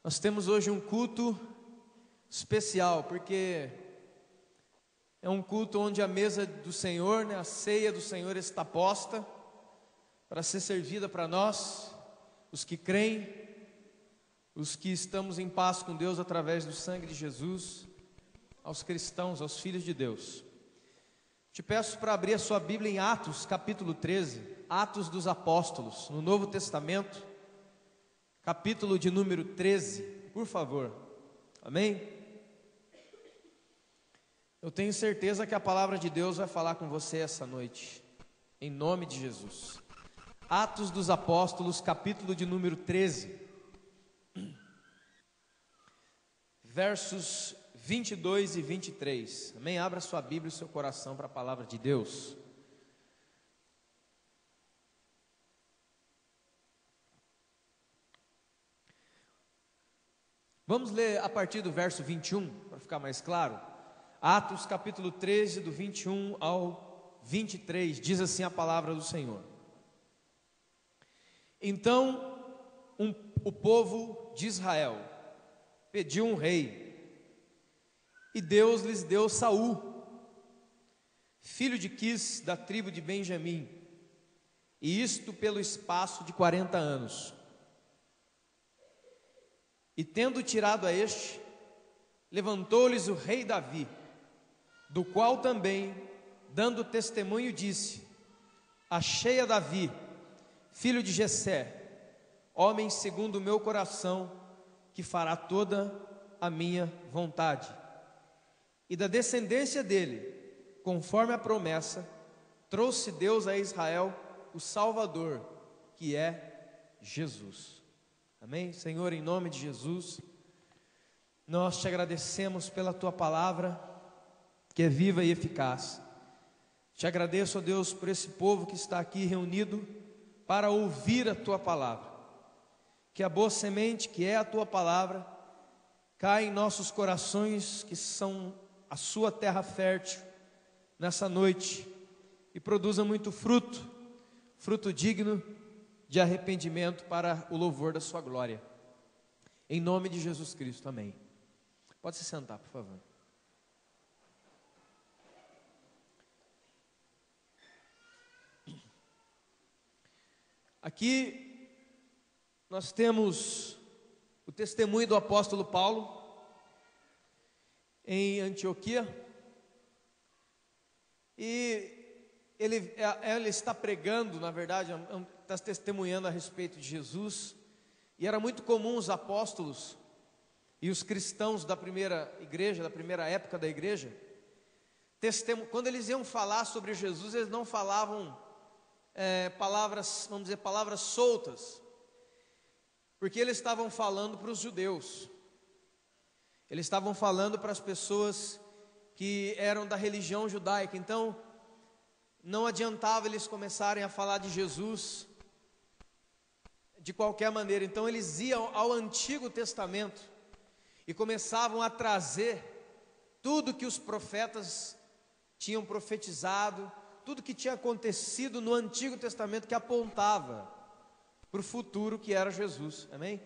Nós temos hoje um culto especial, porque é um culto onde a mesa do Senhor, a ceia do Senhor está posta para ser servida para nós, os que creem, os que estamos em paz com Deus através do sangue de Jesus, aos cristãos, aos filhos de Deus. Te peço para abrir a sua Bíblia em Atos, capítulo 13, Atos dos Apóstolos, no Novo Testamento, capítulo de número 13, por favor. Amém? Eu tenho certeza que a palavra de Deus vai falar com você essa noite, em nome de Jesus. Atos dos Apóstolos, capítulo de número 13, versos 22 e 23. Amém? Abra sua Bíblia e seu coração para a palavra de Deus. Vamos ler a partir do verso 21, para ficar mais claro. Atos capítulo 13, do 21 ao 23, diz assim a palavra do Senhor. Então, o povo de Israel pediu um rei, e Deus lhes deu Saul, filho de Quis, da tribo de Benjamim, e isto pelo espaço de 40 anos. E tendo tirado a este, levantou-lhes o rei Davi, do qual também, dando testemunho, disse: achei a Davi, filho de Jessé, homem segundo o meu coração, que fará toda a minha vontade. E da descendência dele, conforme a promessa, trouxe Deus a Israel o Salvador, que é Jesus. Amém? Senhor, em nome de Jesus, nós te agradecemos pela tua palavra, que é viva e eficaz. Te agradeço, ó Deus, por esse povo que está aqui reunido para ouvir a tua palavra. Que a boa semente, que é a tua palavra, caia em nossos corações, que são a sua terra fértil, nessa noite, e produza muito fruto, fruto digno de arrependimento para o louvor da sua glória. Em nome de Jesus Cristo, amém. Pode se sentar, por favor. Aqui nós temos o testemunho do apóstolo Paulo em Antioquia, e ele está pregando, na verdade, está testemunhando a respeito de Jesus. E era muito comum os apóstolos e os cristãos da primeira igreja, da primeira época da igreja, quando eles iam falar sobre Jesus, eles não falavam palavras, vamos dizer, palavras soltas, porque eles estavam falando para os judeus, eles estavam falando para as pessoas que eram da religião judaica. Então não adiantava eles começarem a falar de Jesus de qualquer maneira. Então eles iam ao Antigo Testamento e começavam a trazer tudo que os profetas tinham profetizado, tudo que tinha acontecido no Antigo Testamento, que apontava para o futuro, que era Jesus. Amém?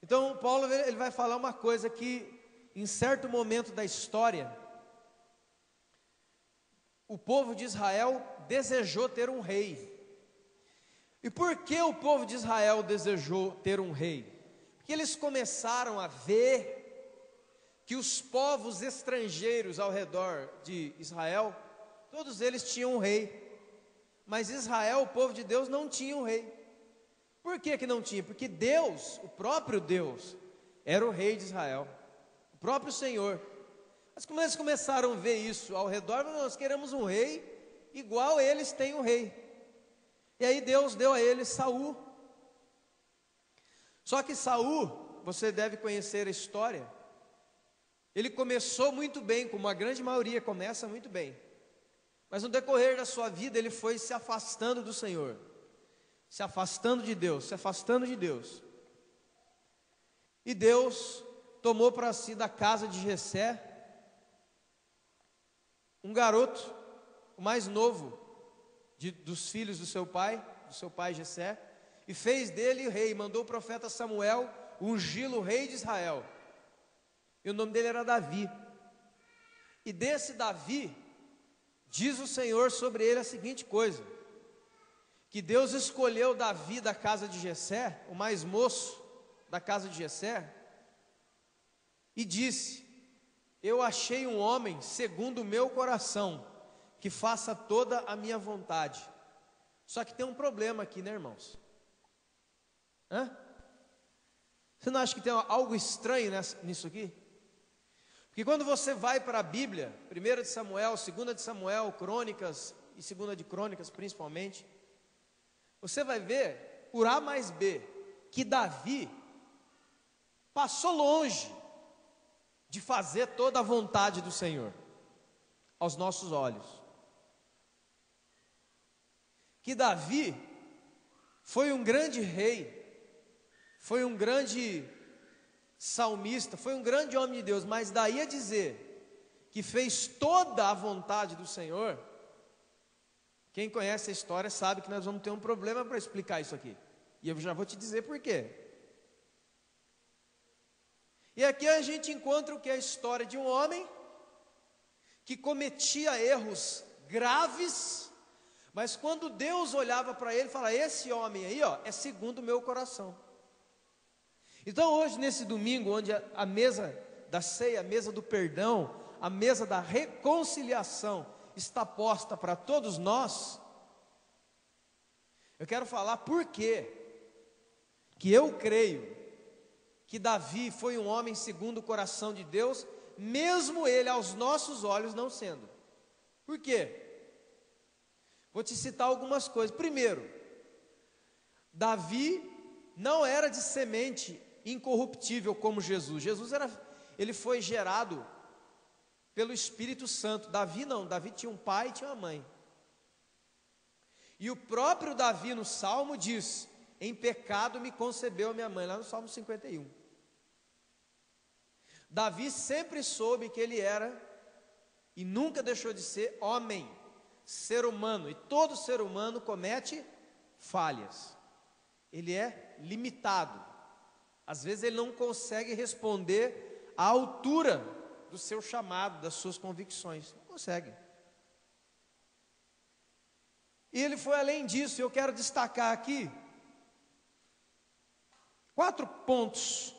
Então Paulo, ele vai falar uma coisa que em certo momento da história, o povo de Israel desejou ter um rei. E por que o povo de Israel desejou ter um rei? Porque eles começaram a ver que os povos estrangeiros ao redor de Israel, todos eles tinham um rei, mas Israel, o povo de Deus, não tinha um rei. Por que que não tinha? Porque Deus, o próprio Deus, era o rei de Israel, o próprio Senhor. Mas como eles começaram a ver isso ao redor, nós queremos um rei igual eles têm um rei. E aí Deus deu a eles Saul. Só que Saul, você deve conhecer a história, ele começou muito bem, como a grande maioria começa muito bem, mas no decorrer da sua vida ele foi se afastando do Senhor, se afastando de Deus, se afastando de Deus. E Deus tomou para si da casa de Jessé um garoto, o mais novo dos filhos do seu pai Jessé, e fez dele rei. Mandou o profeta Samuel ungí-lo rei de Israel. E o nome dele era Davi. E desse Davi, diz o Senhor sobre ele a seguinte coisa: que Deus escolheu Davi da casa de Jessé, o mais moço da casa de Jessé, e disse: eu achei um homem segundo o meu coração, que faça toda a minha vontade. Só que tem um problema aqui, né, irmãos? Você não acha que tem algo estranho nisso aqui? Porque quando você vai para a Bíblia, 1 de Samuel, 2 de Samuel, Crônicas e 2 de Crônicas principalmente, você vai ver, por A mais B, que Davi passou longe de fazer toda a vontade do Senhor, aos nossos olhos. Que Davi foi um grande rei, foi um grande salmista, foi um grande homem de Deus, mas daí a dizer que fez toda a vontade do Senhor, quem conhece a história sabe que nós vamos ter um problema para explicar isso aqui, e eu já vou te dizer por quê. E aqui a gente encontra o que é a história de um homem que cometia erros graves, mas quando Deus olhava para ele, falava: esse homem aí, ó, é segundo o meu coração. Então hoje, nesse domingo, onde a mesa da ceia, a mesa do perdão, a mesa da reconciliação está posta para todos nós, eu quero falar por quê que eu creio que Davi foi um homem segundo o coração de Deus, mesmo ele aos nossos olhos não sendo. Por quê? Vou te citar algumas coisas. Primeiro, Davi não era de semente incorruptível como Jesus. Ele foi gerado pelo Espírito Santo. Davi não, Davi tinha um pai e tinha uma mãe. E o próprio Davi no Salmo diz: em pecado me concebeu minha mãe, lá no Salmo 51. Davi sempre soube que ele era, e nunca deixou de ser, homem, ser humano, e todo ser humano comete falhas. Ele é limitado. Às vezes ele não consegue responder à altura do seu chamado, das suas convicções. Não consegue. E ele foi além disso. Eu quero destacar aqui 4 pontos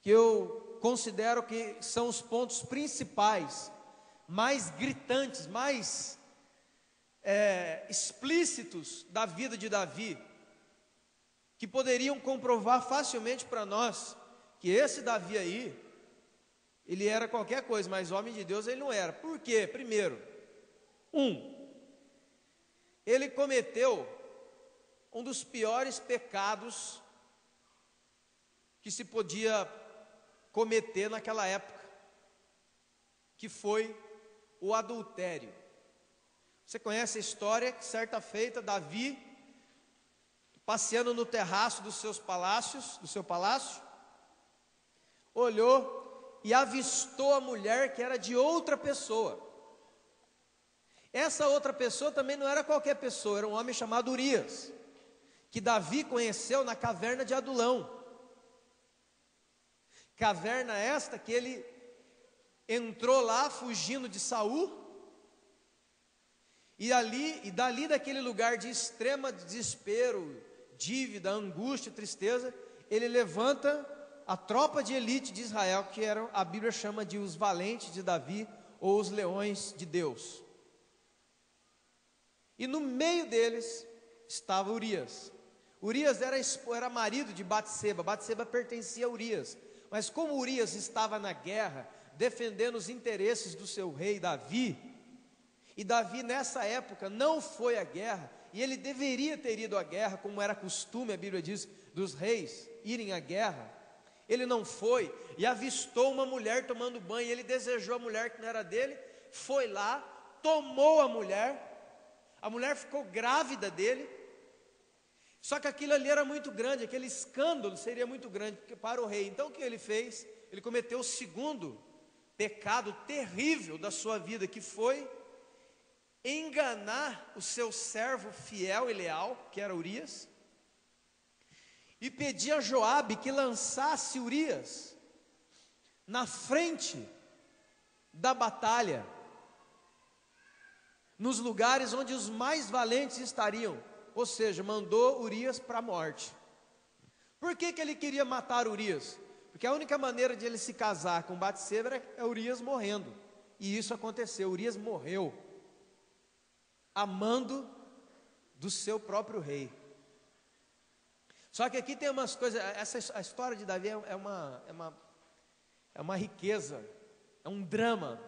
que eu considero que são os pontos principais, mais gritantes, mais explícitos da vida de Davi, que poderiam comprovar facilmente para nós que esse Davi aí, ele era qualquer coisa, mas homem de Deus ele não era. Por quê? Primeiro, ele cometeu um dos piores pecados que se podia cometer naquela época, que foi o adultério. Você conhece a história que certa feita Davi, passeando no terraço do seu palácio, olhou e avistou a mulher que era de outra pessoa. Essa outra pessoa também não era qualquer pessoa, era um homem chamado Urias, que Davi conheceu na caverna de Adulão. Caverna esta que ele entrou lá fugindo de Saul, e dali daquele lugar de extrema desespero, dívida, angústia, tristeza, ele levanta a tropa de elite de Israel, que a Bíblia chama de os valentes de Davi, ou os leões de Deus. E no meio deles estava Urias. Urias era marido de Batseba. Batseba pertencia a Urias. Mas como Urias estava na guerra, defendendo os interesses do seu rei Davi, e Davi nessa época não foi à guerra, e ele deveria ter ido à guerra, como era costume, a Bíblia diz, dos reis irem à guerra, ele não foi, e avistou uma mulher tomando banho, ele desejou a mulher que não era dele, foi lá, tomou a mulher ficou grávida dele, só que aquilo ali era muito grande, aquele escândalo seria muito grande para o rei. Então o que ele fez? Ele cometeu o segundo pecado terrível da sua vida, que foi enganar o seu servo fiel e leal, que era Urias, e pedia a Joabe que lançasse Urias na frente da batalha, nos lugares onde os mais valentes estariam, ou seja, mandou Urias para a morte. Por que ele queria matar Urias? Porque a única maneira de ele se casar com Batseba é Urias morrendo, e isso aconteceu. Urias morreu amando do seu próprio rei. Só que aqui tem umas coisas, a história de Davi é uma riqueza, é um drama.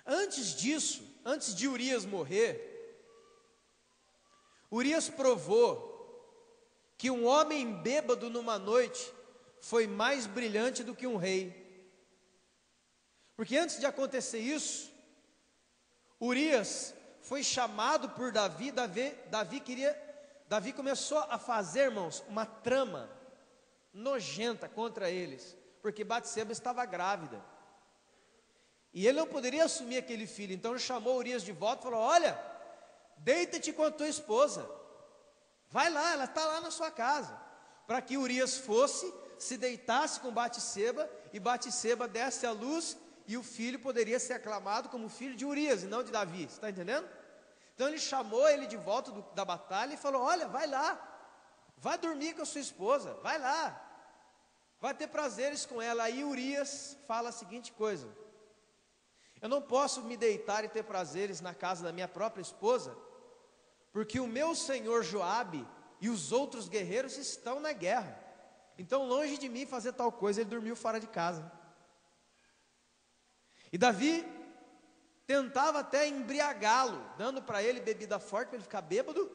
Antes disso, antes de Urias morrer, Urias provou que um homem bêbado numa noite foi mais brilhante do que um rei. Porque antes de acontecer isso, Urias foi chamado por Davi. Davi começou a fazer, irmãos, uma trama nojenta contra eles, porque Batseba estava grávida, e ele não poderia assumir aquele filho. Então ele chamou Urias de volta e falou: olha, deita-te com a tua esposa, vai lá, ela está lá na sua casa, para que Urias fosse, se deitasse com Batseba, e Batseba desse à luz, e o filho poderia ser aclamado como filho de Urias, e não de Davi. Você está entendendo? Então ele chamou ele de volta da batalha e falou: olha, vai lá, vai dormir com a sua esposa, vai lá, vai ter prazeres com ela. Aí Urias fala a seguinte coisa: eu não posso me deitar e ter prazeres na casa da minha própria esposa, porque o meu senhor Joabe e os outros guerreiros estão na guerra. Então, longe de mim fazer tal coisa. Ele dormiu fora de casa. E Davi tentava até embriagá-lo, dando para ele bebida forte para ele ficar bêbado.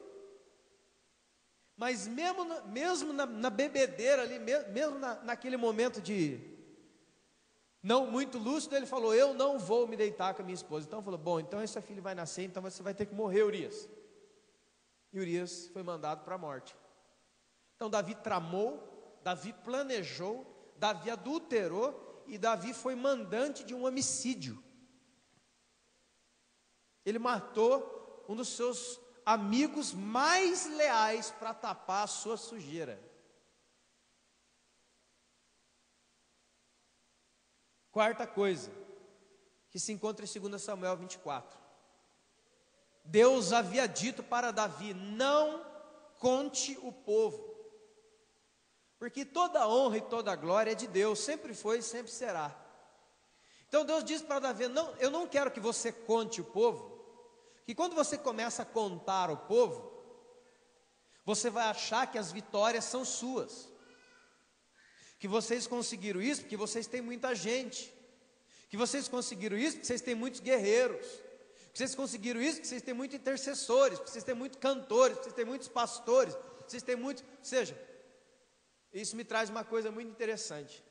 Mas mesmo na bebedeira ali, mesmo naquele momento de não muito lúcido, ele falou: eu não vou me deitar com a minha esposa. Então falou: bom, então esse filho vai nascer, então você vai ter que morrer, Urias. E Urias foi mandado para a morte. Então Davi tramou, Davi planejou, Davi adulterou, e Davi foi mandante de um homicídio. Ele matou um dos seus amigos mais leais para tapar a sua sujeira. Quarta coisa, que se encontra em 2 Samuel 24. Deus havia dito para Davi: não conte o povo, porque toda a honra e toda a glória é de Deus, sempre foi e sempre será. Então Deus disse para Davi: não, eu não quero que você conte o povo, que quando você começa a contar o povo, você vai achar que as vitórias são suas, que vocês conseguiram isso porque vocês têm muita gente, que vocês conseguiram isso porque vocês têm muitos guerreiros, que vocês conseguiram isso porque vocês têm muitos intercessores, porque vocês têm muitos cantores, porque vocês têm muitos pastores, vocês têm muitos, ou seja, isso me traz uma coisa muito interessante.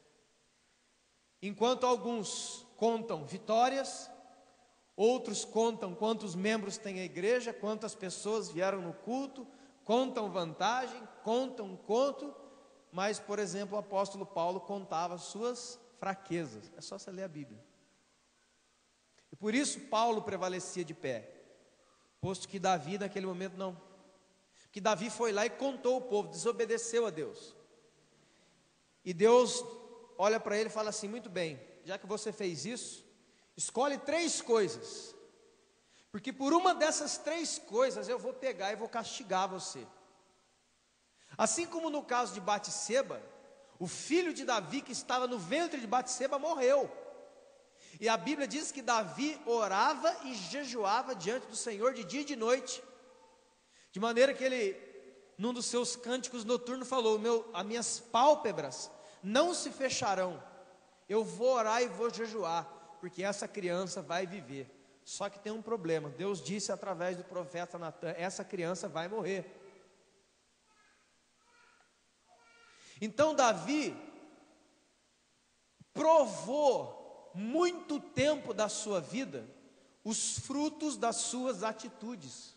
Enquanto alguns contam vitórias, outros contam quantos membros tem a igreja, quantas pessoas vieram no culto, contam vantagem, contam conto, mas, por exemplo, o apóstolo Paulo contava suas fraquezas. É só você ler a Bíblia. E por isso Paulo prevalecia de pé, posto que Davi naquele momento não. Que Davi foi lá e contou o povo, desobedeceu a Deus. E Deus olha para ele e fala assim: muito bem, já que você fez isso, escolhe 3 coisas, porque por uma dessas 3 coisas eu vou pegar e vou castigar você. Assim como no caso de Batseba, o filho de Davi que estava no ventre de Batseba morreu. E a Bíblia diz que Davi orava e jejuava diante do Senhor de dia e de noite, de maneira que ele, num dos seus cânticos noturnos, falou: as minhas pálpebras não se fecharão, eu vou orar e vou jejuar, porque essa criança vai viver. Só que tem um problema. Deus disse através do profeta Natan: essa criança vai morrer. Então Davi provou muito tempo da sua vida os frutos das suas atitudes.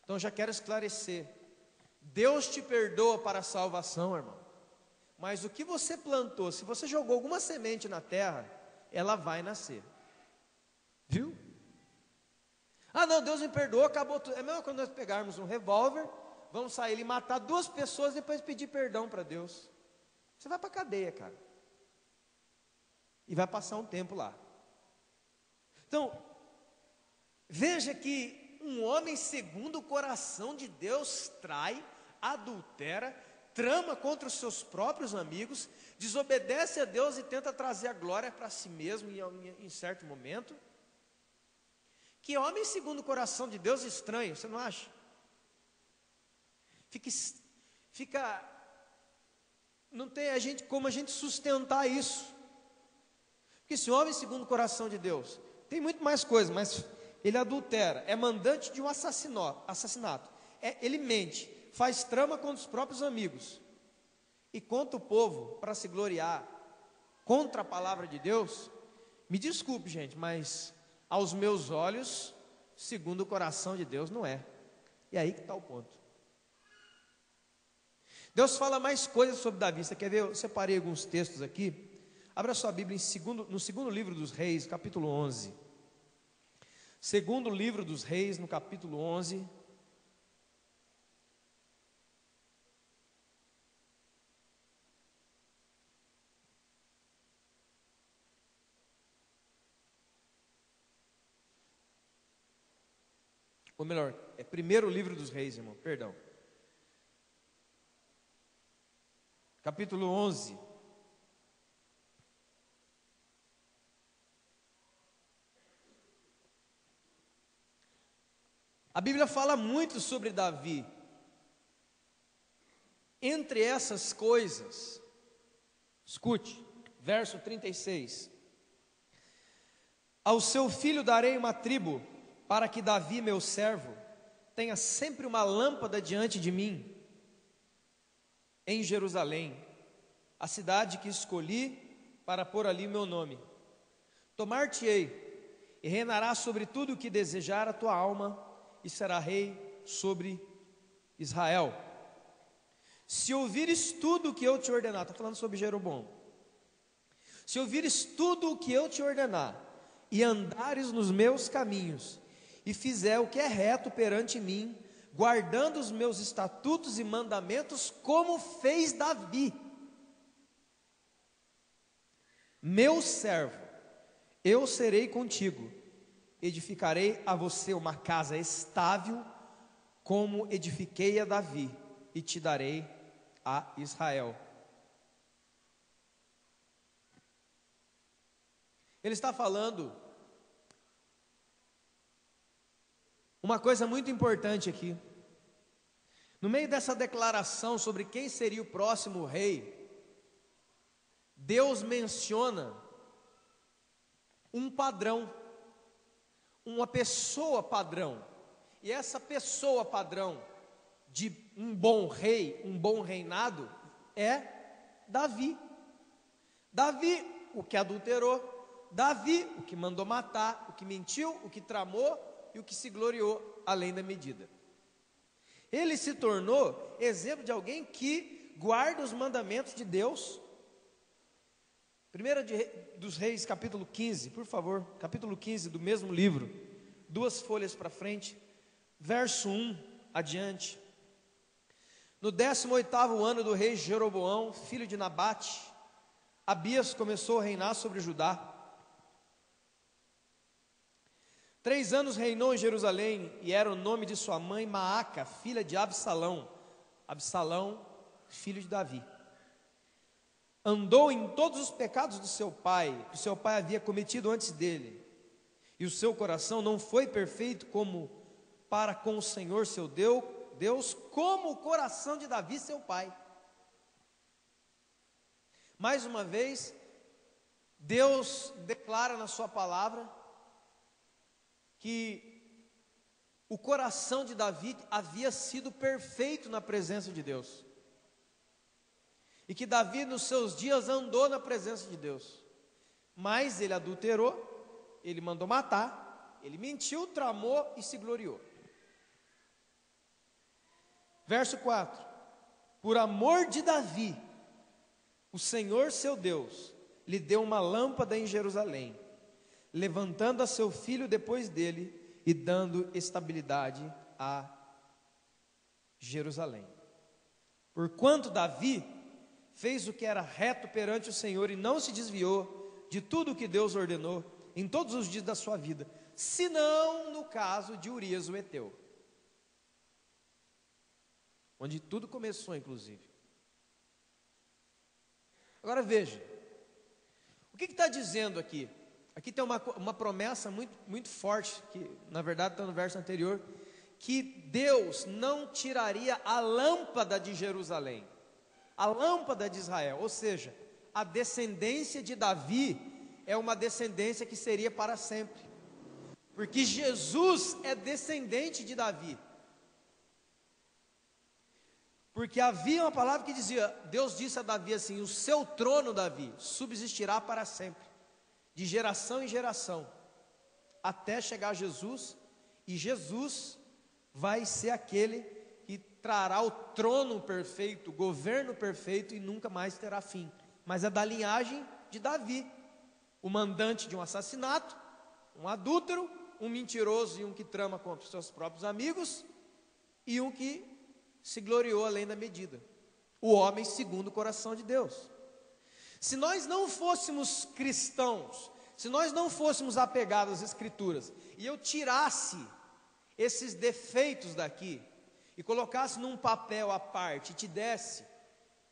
Então já quero esclarecer: Deus te perdoa para a salvação, irmão, mas o que você plantou, se você jogou alguma semente na terra, ela vai nascer. Viu? Ah não, Deus me perdoou, acabou tudo. É mesmo quando nós pegarmos um revólver, vamos sair e matar 2 pessoas e depois pedir perdão para Deus. Você vai para a cadeia, cara. E vai passar um tempo lá. Então, veja que um homem segundo o coração de Deus trai, adultera, trama contra os seus próprios amigos, desobedece a Deus e tenta trazer a glória para si mesmo em certo momento. Que homem segundo o coração de Deus estranho, você não acha? Não tem como a gente sustentar isso. Porque esse homem segundo o coração de Deus tem muito mais coisas, mas ele adultera, é mandante de um assassinato, ele mente, faz trama contra os próprios amigos e contra o povo para se gloriar contra a palavra de Deus. Me desculpe, gente, mas aos meus olhos, segundo o coração de Deus, não é. E aí que está o ponto. Deus fala mais coisas sobre Davi. Você quer ver? Eu separei alguns textos aqui. Abra sua Bíblia no segundo livro dos Reis, capítulo 11. Segundo livro dos Reis, no capítulo 11. Ou melhor, é primeiro livro dos Reis, irmão, perdão. Capítulo 11. A Bíblia fala muito sobre Davi. Entre essas coisas, escute, verso 36. Ao seu filho darei uma tribo, para que Davi, meu servo, tenha sempre uma lâmpada diante de mim, em Jerusalém, a cidade que escolhi para pôr ali meu nome. Tomar-te-ei, e reinará sobre tudo o que desejar a tua alma, e será rei sobre Israel. Se ouvires tudo o que eu te ordenar, está falando sobre Jeroboão. Se ouvires tudo o que eu te ordenar, e andares nos meus caminhos, e fizer o que é reto perante mim, guardando os meus estatutos e mandamentos, como fez Davi, meu servo, eu serei contigo, edificarei a você uma casa estável, como edifiquei a Davi, e te darei a Israel. Ele está falando uma coisa muito importante aqui. No meio dessa declaração sobre quem seria o próximo rei, Deus menciona um padrão, uma pessoa padrão. E essa pessoa padrão de um bom rei, um bom reinado, é Davi. Davi, o que adulterou, Davi, o que mandou matar, o que mentiu, o que tramou e o que se gloriou além da medida. Ele se tornou exemplo de alguém que guarda os mandamentos de Deus. Primeira dos Reis, capítulo 15, por favor, capítulo 15 do mesmo livro, 2 folhas para frente, verso 1 adiante. No 18º ano do rei Jeroboão, filho de Nabate, Abias começou a reinar sobre Judá. 3 anos reinou em Jerusalém, e era o nome de sua mãe Maaca, filha de Absalão. Absalão, filho de Davi. Andou em todos os pecados do seu pai, que seu pai havia cometido antes dele, e o seu coração não foi perfeito como para com o Senhor seu Deus, como o coração de Davi seu pai. Mais uma vez, Deus declara na sua palavra que o coração de Davi havia sido perfeito na presença de Deus, e que Davi nos seus dias andou na presença de Deus, mas ele adulterou, ele mandou matar, ele mentiu, tramou e se gloriou. Verso 4: por amor de Davi, o Senhor seu Deus lhe deu uma lâmpada em Jerusalém, levantando a seu filho depois dele e dando estabilidade a Jerusalém. Porquanto Davi fez o que era reto perante o Senhor e não se desviou de tudo o que Deus ordenou em todos os dias da sua vida, senão no caso de Urias o Heteu, onde tudo começou, inclusive. Agora veja, o que está dizendo aqui? Aqui tem uma promessa muito forte, que na verdade está no verso anterior, que Deus não tiraria a lâmpada de Jerusalém, a lâmpada de Israel, ou seja, a descendência de Davi é uma descendência que seria para sempre, porque Jesus é descendente de Davi. Porque havia uma palavra que dizia, Deus disse a Davi assim: o seu trono, Davi, subsistirá para sempre, de geração em geração, até chegar Jesus, e Jesus vai ser aquele que trará o trono perfeito, o governo perfeito, e nunca mais terá fim. Mas é da linhagem de Davi, o mandante de um assassinato, um adúltero, um mentiroso e um que trama contra os seus próprios amigos, e um que se gloriou além da medida, o homem segundo o coração de Deus. Se nós não fôssemos cristãos, se nós não fôssemos apegados às Escrituras, e eu tirasse esses defeitos daqui, e colocasse num papel à parte, e te desse,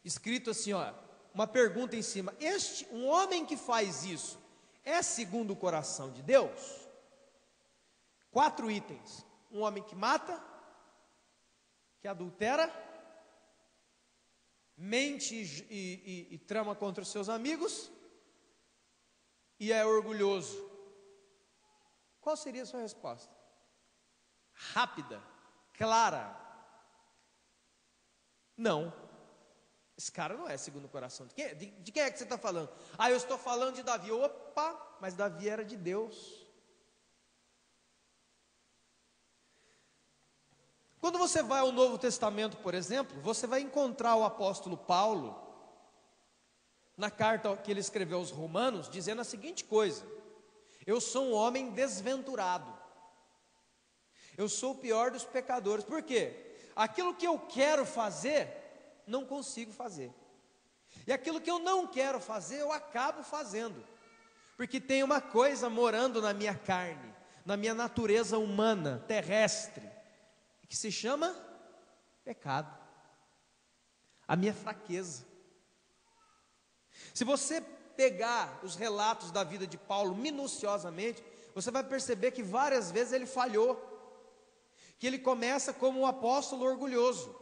escrito assim, ó, uma pergunta em cima: um homem que faz isso, é segundo o coração de Deus? 4 itens: um homem que mata, que adultera, mente e trama contra os seus amigos, e é orgulhoso. Qual seria a sua resposta? Rápida, clara: não, esse cara não é segundo o coração. De quem é que você está falando? Eu estou falando de Davi. Opa, mas Davi era de Deus. Quando você vai ao Novo Testamento, por exemplo, você vai encontrar o apóstolo Paulo, na carta que ele escreveu aos Romanos, dizendo a seguinte coisa: eu sou um homem desventurado, eu sou o pior dos pecadores. Por quê? Aquilo que eu quero fazer, não consigo fazer, e aquilo que eu não quero fazer, eu acabo fazendo, porque tem uma coisa morando na minha carne, na minha natureza humana, terrestre, que se chama pecado, a minha fraqueza. Se você pegar os relatos da vida de Paulo minuciosamente, você vai perceber que várias vezes ele falhou, que ele começa como um apóstolo orgulhoso.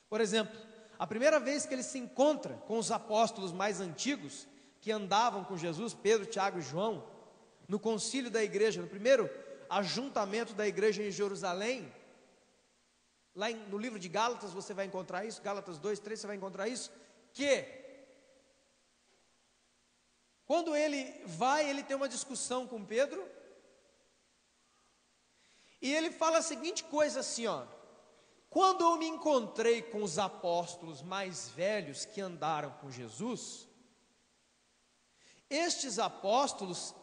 Por exemplo, a primeira vez que ele se encontra com os apóstolos mais antigos, que andavam com Jesus, Pedro, Tiago e João, no concílio da igreja, no primeiro ajuntamento da igreja em Jerusalém, lá no livro de Gálatas você vai encontrar isso, Gálatas 2, 3 você vai encontrar isso, que quando ele tem uma discussão com Pedro, e ele fala a seguinte coisa assim, ó: quando eu me encontrei com os apóstolos mais velhos que andaram com Jesus, estes apóstolos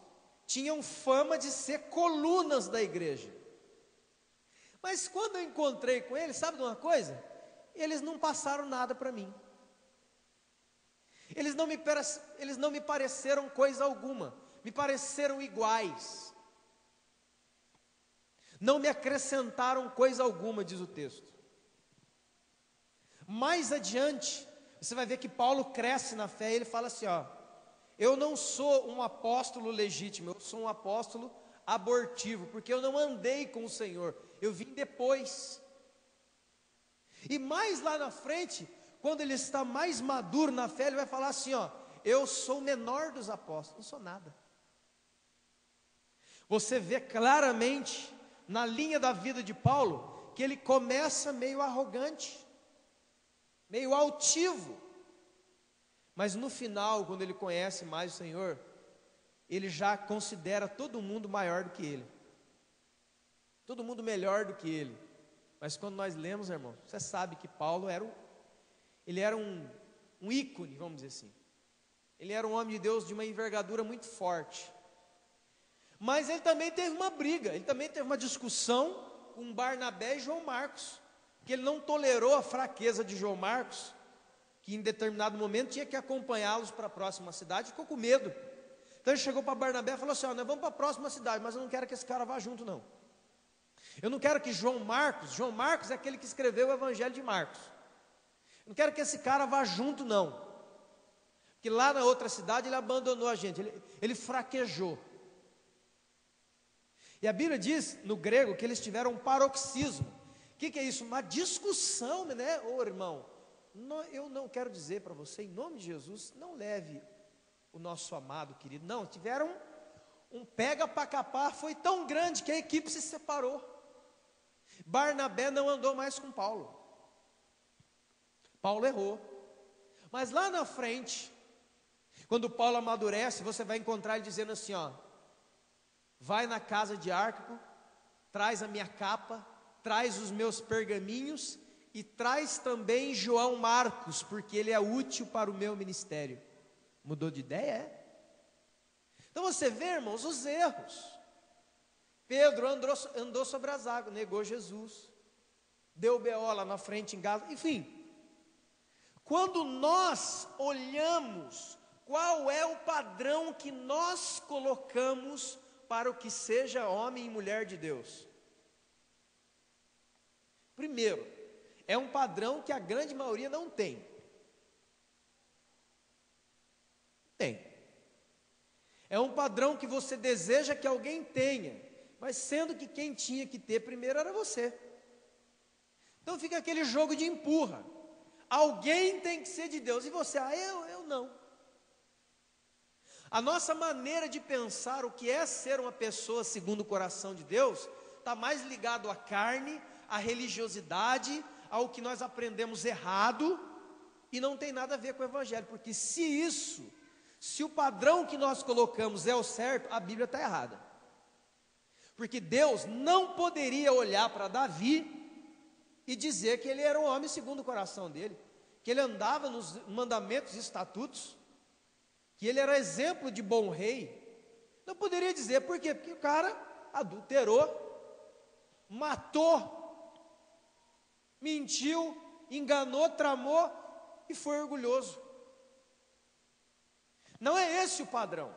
tinham fama de ser colunas da igreja, mas quando eu encontrei com eles, sabe de uma coisa? Eles não passaram nada para mim, eles não me pareceram coisa alguma, me pareceram iguais, não me acrescentaram coisa alguma, diz o texto. Mais adiante, você vai ver que Paulo cresce na fé, e ele fala assim, ó: eu não sou um apóstolo legítimo, eu sou um apóstolo abortivo, porque eu não andei com o Senhor, eu vim depois. E mais lá na frente, quando ele está mais maduro na fé, ele vai falar assim, ó: eu sou o menor dos apóstolos, não sou nada. Você vê claramente na linha da vida de Paulo, que ele começa meio arrogante, meio altivo, mas no final, quando ele conhece mais o Senhor, ele já considera todo mundo maior do que ele, todo mundo melhor do que ele. Mas quando nós lemos, irmão, você sabe que Paulo era um ícone, vamos dizer assim. Ele era um homem de Deus de uma envergadura muito forte. Mas ele também teve uma briga, ele também teve uma discussão com Barnabé e João Marcos, que ele não tolerou a fraqueza de João Marcos, que em determinado momento tinha que acompanhá-los para a próxima cidade, ficou com medo. Então ele chegou para Barnabé e falou assim: ó, nós vamos para a próxima cidade, mas eu não quero que esse cara vá junto não. Eu não quero que João Marcos é aquele que escreveu o Evangelho de Marcos. Eu não quero que esse cara vá junto não. Porque lá na outra cidade ele abandonou a gente, ele fraquejou. E a Bíblia diz no grego que eles tiveram um paroxismo. O que é isso? Uma discussão, né? Ô irmão, eu não quero dizer para você, em nome de Jesus, não leve o nosso amado querido. Não, tiveram um pega para capar, foi tão grande que a equipe se separou. Barnabé não andou mais com Paulo. Paulo errou. Mas lá na frente, quando Paulo amadurece, você vai encontrar ele dizendo assim, ó: vai na casa de Arquipo, traz a minha capa, traz os meus pergaminhos e traz também João Marcos, porque ele é útil para o meu ministério. Mudou de ideia, é? Então você vê, irmãos, os erros. Pedro andou sobre as águas, negou Jesus, deu B.O. lá na frente em Gaza, enfim. Quando nós olhamos qual é o padrão que nós colocamos para o que seja homem e mulher de Deus. Primeiro, é um padrão que a grande maioria não tem. Tem. É um padrão que você deseja que alguém tenha, mas sendo que quem tinha que ter primeiro era você. Então fica aquele jogo de empurra. Alguém tem que ser de Deus, e você, eu não. A nossa maneira de pensar o que é ser uma pessoa segundo o coração de Deus, está mais ligado à carne, à religiosidade, ao que nós aprendemos errado, e não tem nada a ver com o Evangelho, porque se o padrão que nós colocamos é o certo, a Bíblia está errada. Porque Deus não poderia olhar para Davi e dizer que ele era um homem segundo o coração dele, que ele andava nos mandamentos e estatutos, que ele era exemplo de bom rei. Não poderia dizer, por quê? Porque o cara adulterou, matou, mentiu, enganou, tramou e foi orgulhoso. Não é esse o padrão.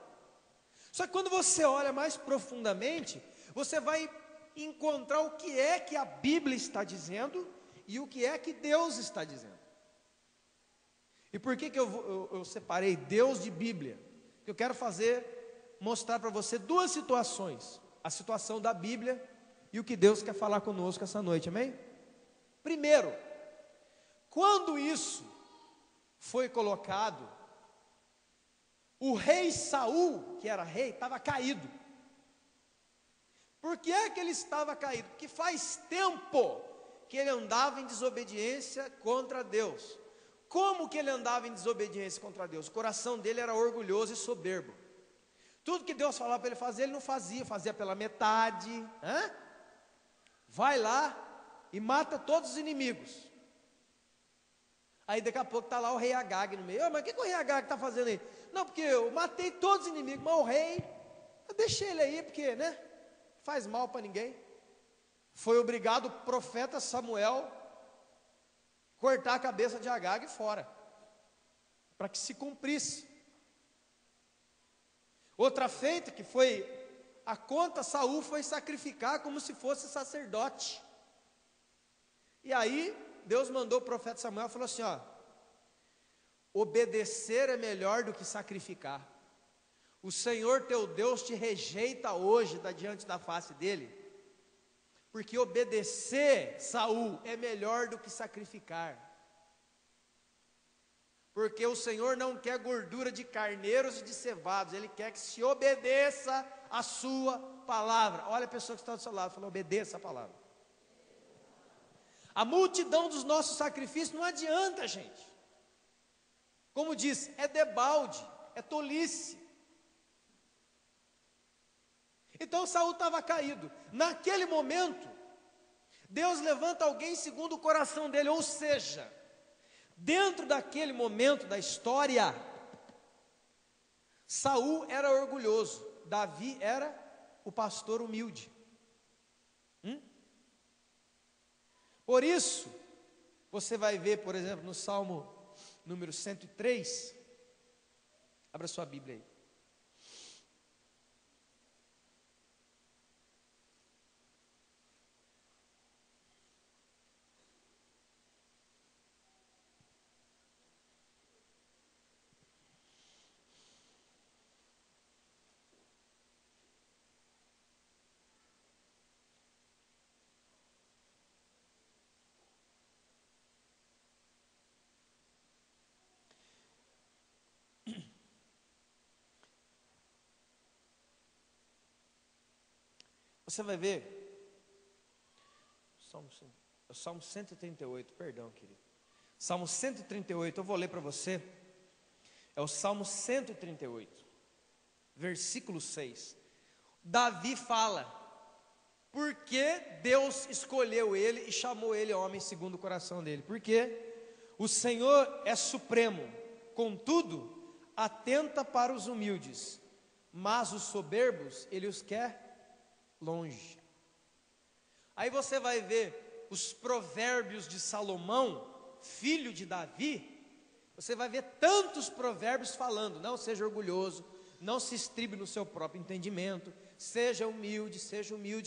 Só que quando você olha mais profundamente, você vai encontrar o que é que a Bíblia está dizendo e o que é que Deus está dizendo. E por que eu separei Deus de Bíblia? Porque eu quero mostrar para você duas situações: a situação da Bíblia e o que Deus quer falar conosco essa noite, amém? Primeiro, quando isso foi colocado, o rei Saul, que era rei, estava caído. Por que é que ele estava caído? Porque faz tempo que ele andava em desobediência contra Deus. Como que ele andava em desobediência contra Deus? O coração dele era orgulhoso e soberbo. Tudo que Deus falava para ele fazer, ele não fazia, fazia pela metade. Vai lá e mata todos os inimigos. Aí daqui a pouco está lá o rei Agag no meio. Mas o que o rei Agag está fazendo aí? Não, porque eu matei todos os inimigos, mas o rei, eu deixei ele aí, porque, né? Faz mal para ninguém. Foi obrigado o profeta Samuel cortar a cabeça de Agag fora, para que se cumprisse. Outra feita que foi a conta, Saul foi sacrificar como se fosse sacerdote. E aí Deus mandou o profeta Samuel e falou assim: ó, obedecer é melhor do que sacrificar. O Senhor teu Deus te rejeita hoje diante da face dele, porque obedecer, Saul, é melhor do que sacrificar. Porque o Senhor não quer gordura de carneiros e de cevados, Ele quer que se obedeça a sua palavra. Olha a pessoa que está do seu lado, fala: obedeça a palavra. A multidão dos nossos sacrifícios não adianta, gente. Como diz, é debalde, é tolice. Então Saul estava caído. Naquele momento, Deus levanta alguém segundo o coração dele, ou seja, dentro daquele momento da história, Saul era orgulhoso, Davi era o pastor humilde. Por isso, você vai ver, por exemplo, no Salmo número 103, abra sua Bíblia aí. Você vai ver, Salmo 138, perdão, querido. Salmo 138, eu vou ler para você. É o Salmo 138, versículo 6. Davi fala, por que Deus escolheu ele e chamou ele homem segundo o coração dele? Porque o Senhor é supremo, contudo, atenta para os humildes, mas os soberbos ele os quer longe. Aí você vai ver os provérbios de Salomão, filho de Davi. Você vai ver tantos provérbios falando: não seja orgulhoso, não se estribe no seu próprio entendimento, seja humilde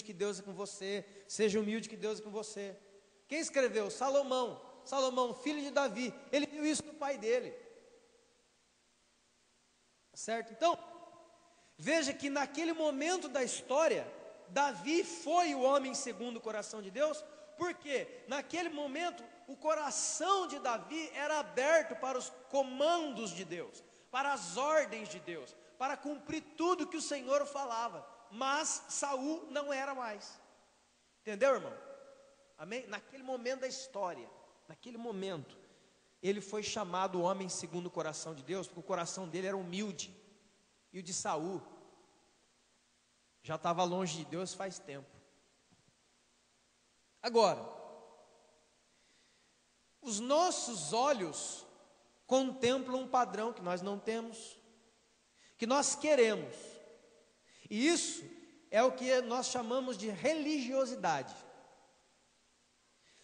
que Deus é com você, seja humilde que Deus é com você. Quem escreveu? Salomão. Salomão, filho de Davi, ele viu isso do pai dele. Certo? Então, veja que naquele momento da história, Davi foi o homem segundo o coração de Deus, porque naquele momento o coração de Davi era aberto para os comandos de Deus, para as ordens de Deus, para cumprir tudo que o Senhor falava. Mas Saul não era mais. Entendeu, irmão? Amém? Naquele momento da história, naquele momento, ele foi chamado homem segundo o coração de Deus, porque o coração dele era humilde, e o de Saul já estava longe de Deus faz tempo. Agora, os nossos olhos contemplam um padrão que nós não temos, que nós queremos, e isso é o que nós chamamos de religiosidade.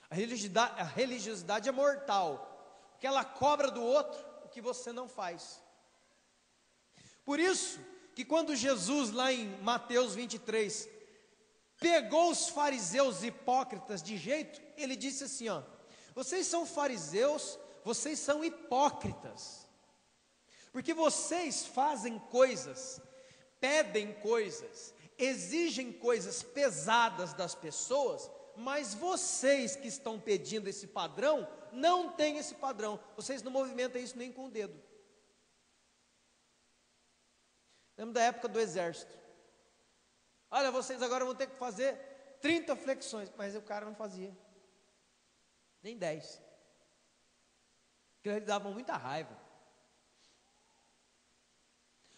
A religiosidade é mortal, porque ela cobra do outro o que você não faz. Por isso que quando Jesus, lá em Mateus 23, pegou os fariseus hipócritas de jeito, ele disse assim, ó: vocês são fariseus, vocês são hipócritas, porque vocês fazem coisas, pedem coisas, exigem coisas pesadas das pessoas, mas vocês que estão pedindo esse padrão, não têm esse padrão, vocês não movimentam isso nem com o dedo. Lembro da época do exército. Olha, vocês agora vão ter que fazer 30 flexões, mas o cara não fazia nem 10, porque eles davam muita raiva,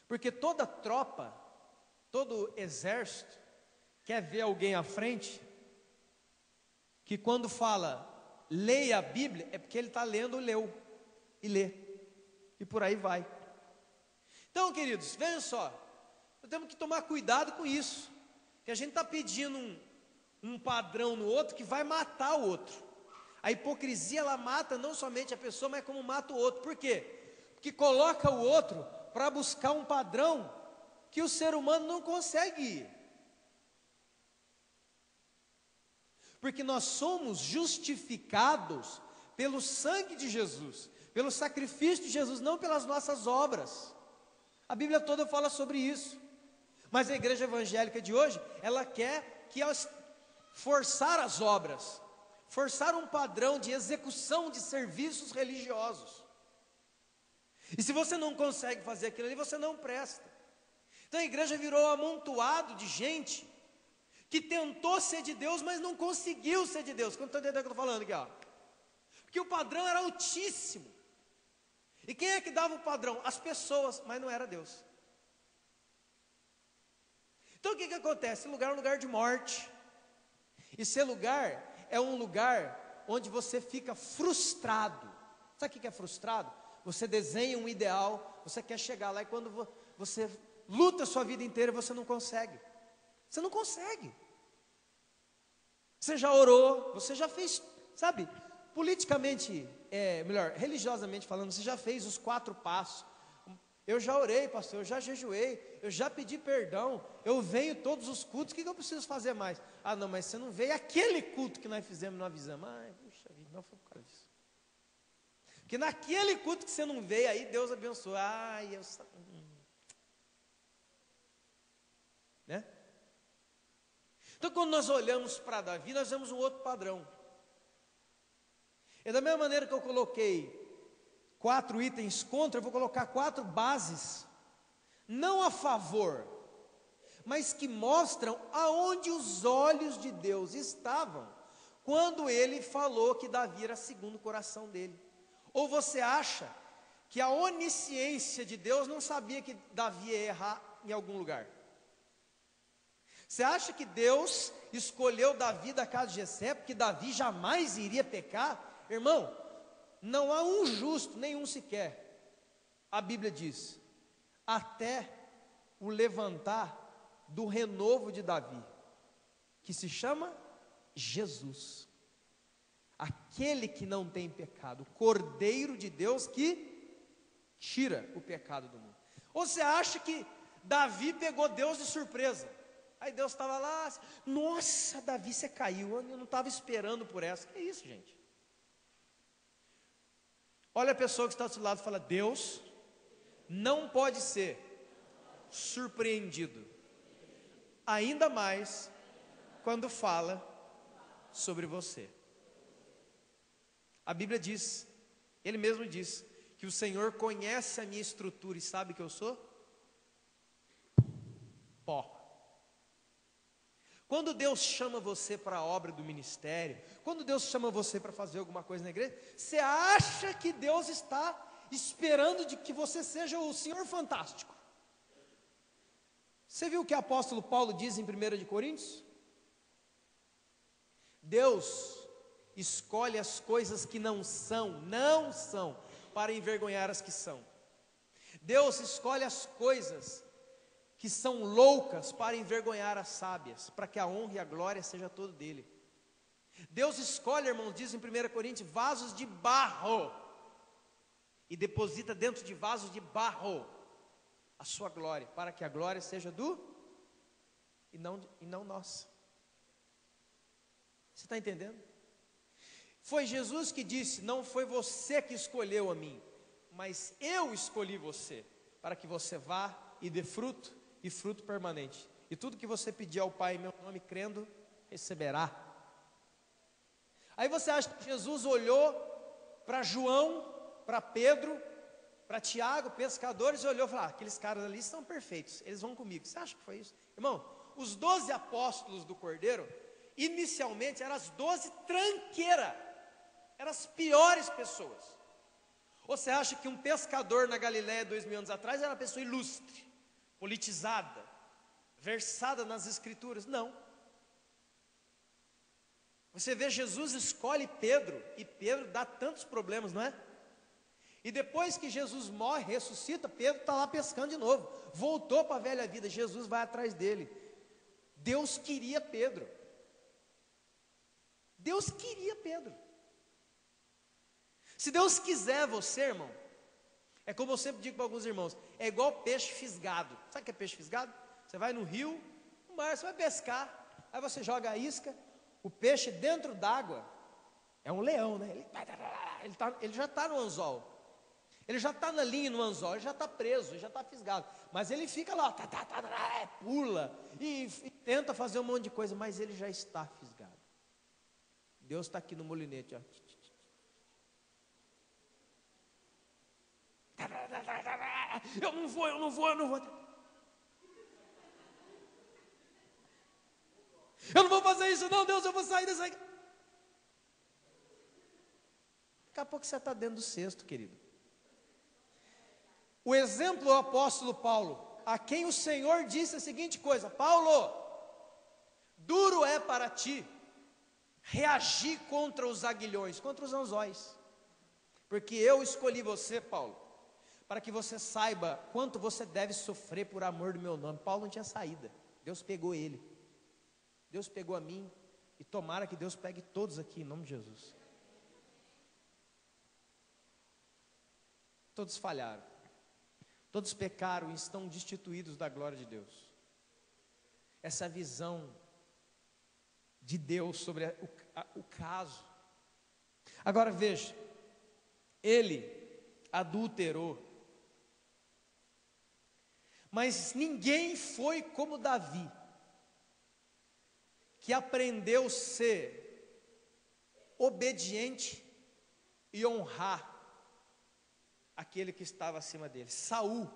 porque toda tropa, todo exército quer ver alguém à frente, que quando fala, leia a Bíblia, é porque ele está lendo, leu, e lê, e por aí vai. Então, queridos, vejam só, nós temos que tomar cuidado com isso, que a gente está pedindo um padrão no outro que vai matar o outro. A hipocrisia, ela mata não somente a pessoa, mas como mata o outro. Por quê? Porque coloca o outro para buscar um padrão que o ser humano não consegue ir. Porque nós somos justificados pelo sangue de Jesus, pelo sacrifício de Jesus, não pelas nossas obras. A Bíblia toda fala sobre isso. Mas a igreja evangélica de hoje, ela quer forçar as obras, forçar um padrão de execução de serviços religiosos. E se você não consegue fazer aquilo ali, você não presta. Então a igreja virou um amontoado de gente que tentou ser de Deus, mas não conseguiu ser de Deus. Quanto está entendendo o que eu estou falando aqui, ó? Porque o padrão era altíssimo. E quem é que dava o padrão? As pessoas, mas não era Deus. Então o que acontece? Esse lugar é um lugar de morte. E ser lugar é um lugar onde você fica frustrado. Sabe o que é frustrado? Você desenha um ideal, você quer chegar lá e quando você luta a sua vida inteira, você não consegue. Você não consegue. Você já orou, você já fez sabe, politicamente, melhor, religiosamente falando, você já fez os 4 passos. Eu já orei, pastor, eu já jejuei, eu já pedi perdão, eu venho todos os cultos, o que eu preciso fazer mais? Ah, não, mas você não veio aquele culto que nós fizemos e não avisamos. Ai, puxa vida, não foi por causa disso. Porque naquele culto que você não veio, aí Deus abençoou. Ai, né? Então, quando nós olhamos para Davi, nós vemos um outro padrão. É da mesma maneira que eu coloquei 4 itens contra, eu vou colocar 4 bases, não a favor, mas que mostram aonde os olhos de Deus estavam, quando ele falou que Davi era segundo o coração dele. Ou você acha que a onisciência de Deus não sabia que Davi ia errar em algum lugar? Você acha que Deus escolheu Davi da casa de Jessé, porque Davi jamais iria pecar? Irmão, não há um justo, nenhum sequer. A Bíblia diz, até o levantar do renovo de Davi, que se chama Jesus, aquele que não tem pecado, o Cordeiro de Deus que tira o pecado do mundo. Ou você acha que Davi pegou Deus de surpresa? Aí Deus estava lá, nossa, Davi, você caiu, eu não estava esperando por essa. Que isso, gente? Olha a pessoa que está do seu lado e fala, Deus não pode ser surpreendido, ainda mais quando fala sobre você. A Bíblia diz, Ele mesmo diz, que o Senhor conhece a minha estrutura e sabe que eu sou pó. Quando Deus chama você para a obra do ministério, quando Deus chama você para fazer alguma coisa na igreja, você acha que Deus está esperando de que você seja o Senhor fantástico? Você viu o que o apóstolo Paulo diz em 1 de Coríntios? Deus escolhe as coisas que não são, para envergonhar as que são. Deus escolhe as coisas que são loucas para envergonhar as sábias, para que a honra e a glória seja todo dele. Deus escolhe, irmãos, diz em 1 Coríntios, vasos de barro, e deposita dentro de vasos de barro a sua glória, para que a glória seja e não nossa. Você está entendendo? Foi Jesus que disse, não foi você que escolheu a mim, mas eu escolhi você, para que você vá e dê fruto, e fruto permanente. E tudo que você pedir ao Pai em meu nome, crendo, receberá. Aí você acha que Jesus olhou para João, para Pedro, para Tiago, pescadores, e olhou e falou, aqueles caras ali são perfeitos, eles vão comigo. Você acha que foi isso? Irmão, os 12 apóstolos do Cordeiro, inicialmente eram as 12 tranqueiras, eram as piores pessoas. Ou você acha que um pescador na Galiléia 2000 anos atrás era uma pessoa ilustre, politizada, versada nas escrituras? Não. Você vê, Jesus escolhe Pedro, e Pedro dá tantos problemas, não é? E depois que Jesus morre, ressuscita, Pedro está lá pescando de novo, voltou para a velha vida, Jesus vai atrás dele. Deus queria Pedro. Deus queria Pedro. Se Deus quiser você, irmão, é como eu sempre digo para alguns irmãos, é igual peixe fisgado. Sabe o que é peixe fisgado? Você vai no rio, no mar, você vai pescar, aí você joga a isca, o peixe dentro d'água, é um leão, né? Ele já está no anzol, ele já está na linha no anzol, ele já está preso, ele já está fisgado, mas ele fica lá, pula, e tenta fazer um monte de coisa, mas ele já está fisgado. Deus está aqui no molinete, ó. Eu não vou. Eu não vou fazer isso não, Deus, eu vou sair dessa. Daqui a pouco você está dentro do cesto, querido. O exemplo do apóstolo Paulo, a quem o Senhor disse a seguinte coisa: Paulo, duro é para ti reagir contra os aguilhões, contra os anzóis, porque eu escolhi você, Paulo, para que você saiba quanto você deve sofrer por amor do meu nome. Paulo não tinha saída, Deus pegou ele, Deus pegou a mim, e tomara que Deus pegue todos aqui em nome de Jesus. Todos falharam, todos pecaram e estão destituídos da glória de Deus. Essa visão de Deus sobre o caso. Agora veja, ele adulterou, mas ninguém foi como Davi, que aprendeu a ser obediente e honrar aquele que estava acima dele. Saul,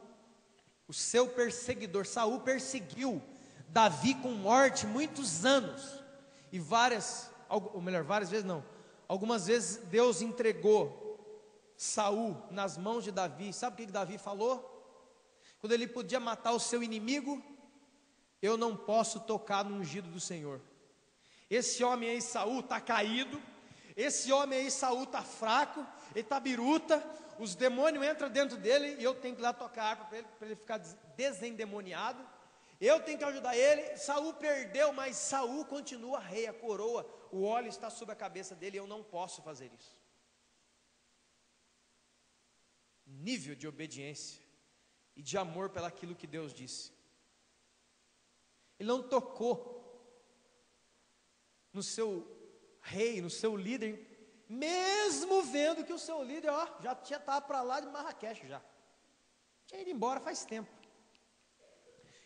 o seu perseguidor, Saul perseguiu Davi com morte muitos anos, e várias vezes não, algumas vezes Deus entregou Saul nas mãos de Davi. Sabe o que Davi falou? Quando ele podia matar o seu inimigo: eu não posso tocar no ungido do Senhor. Esse homem aí, Saul, está caído. Esse homem aí, Saul, está fraco. Ele está biruta. Os demônios entram dentro dele e eu tenho que ir lá tocar a harpa para ele ficar desendemoniado. Eu tenho que ajudar ele. Saul perdeu, mas Saul continua rei, a coroa, o óleo está sobre a cabeça dele. Eu não posso fazer isso. Nível de obediência e de amor pelaquilo que Deus disse. Ele não tocou no seu rei, no seu líder, mesmo vendo que o seu líder, já estava para lá de Marrakech já. Tinha ido embora faz tempo.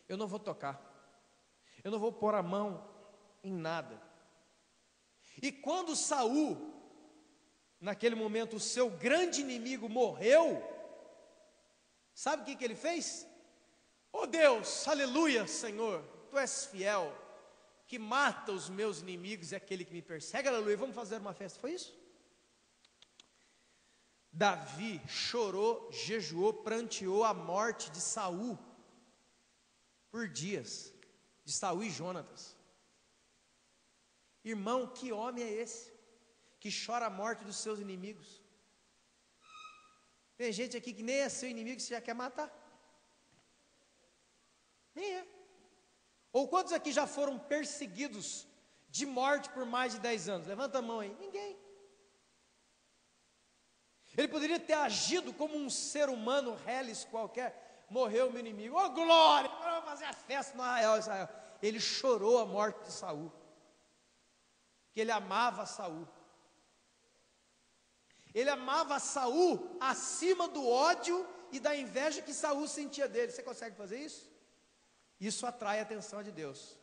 Eu não vou tocar. Eu não vou pôr a mão em nada. E quando Saul, naquele momento, o seu grande inimigo morreu, sabe o que ele fez? Oh Deus, aleluia, Senhor, Tu és fiel, que mata os meus inimigos e aquele que me persegue, aleluia, vamos fazer uma festa. Foi isso? Davi chorou, jejuou, pranteou a morte de Saul por dias, de Saul e Jonatas. Irmão, que homem é esse que chora a morte dos seus inimigos? Tem gente aqui que nem é seu inimigo, você já quer matar. Nem é. Ou quantos aqui já foram perseguidos de morte por mais de 10 anos? Levanta a mão aí. Ninguém. Ele poderia ter agido como um ser humano reles qualquer. Morreu meu inimigo. Oh glória, vamos fazer a festa no arraial de Israel. Ele chorou a morte de Saul, que ele amava Saul. Ele amava Saul acima do ódio e da inveja que Saul sentia dele. Você consegue fazer isso? Isso atrai a atenção de Deus,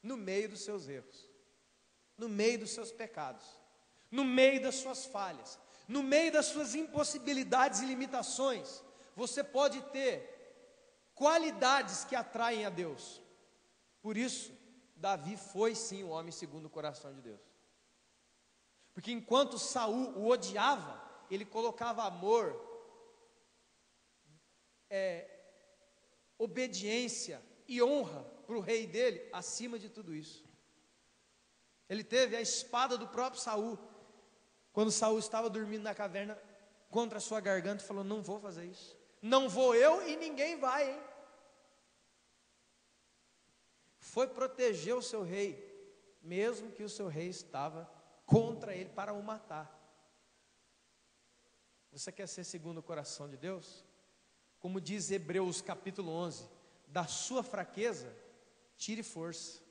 no meio dos seus erros, no meio dos seus pecados, no meio das suas falhas, no meio das suas impossibilidades e limitações. Você pode ter qualidades que atraem a Deus. Por isso, Davi foi sim o homem segundo o coração de Deus. Porque enquanto Saul o odiava, ele colocava amor, obediência e honra para o rei dele acima de tudo isso. Ele teve a espada do próprio Saul, quando Saul estava dormindo na caverna, contra a sua garganta, e falou: não vou fazer isso, não vou eu e ninguém vai, hein? Foi proteger o seu rei, mesmo que o seu rei estava contra ele para o matar. Você quer ser segundo o coração de Deus? Como diz Hebreus capítulo 11, da sua fraqueza, tire força.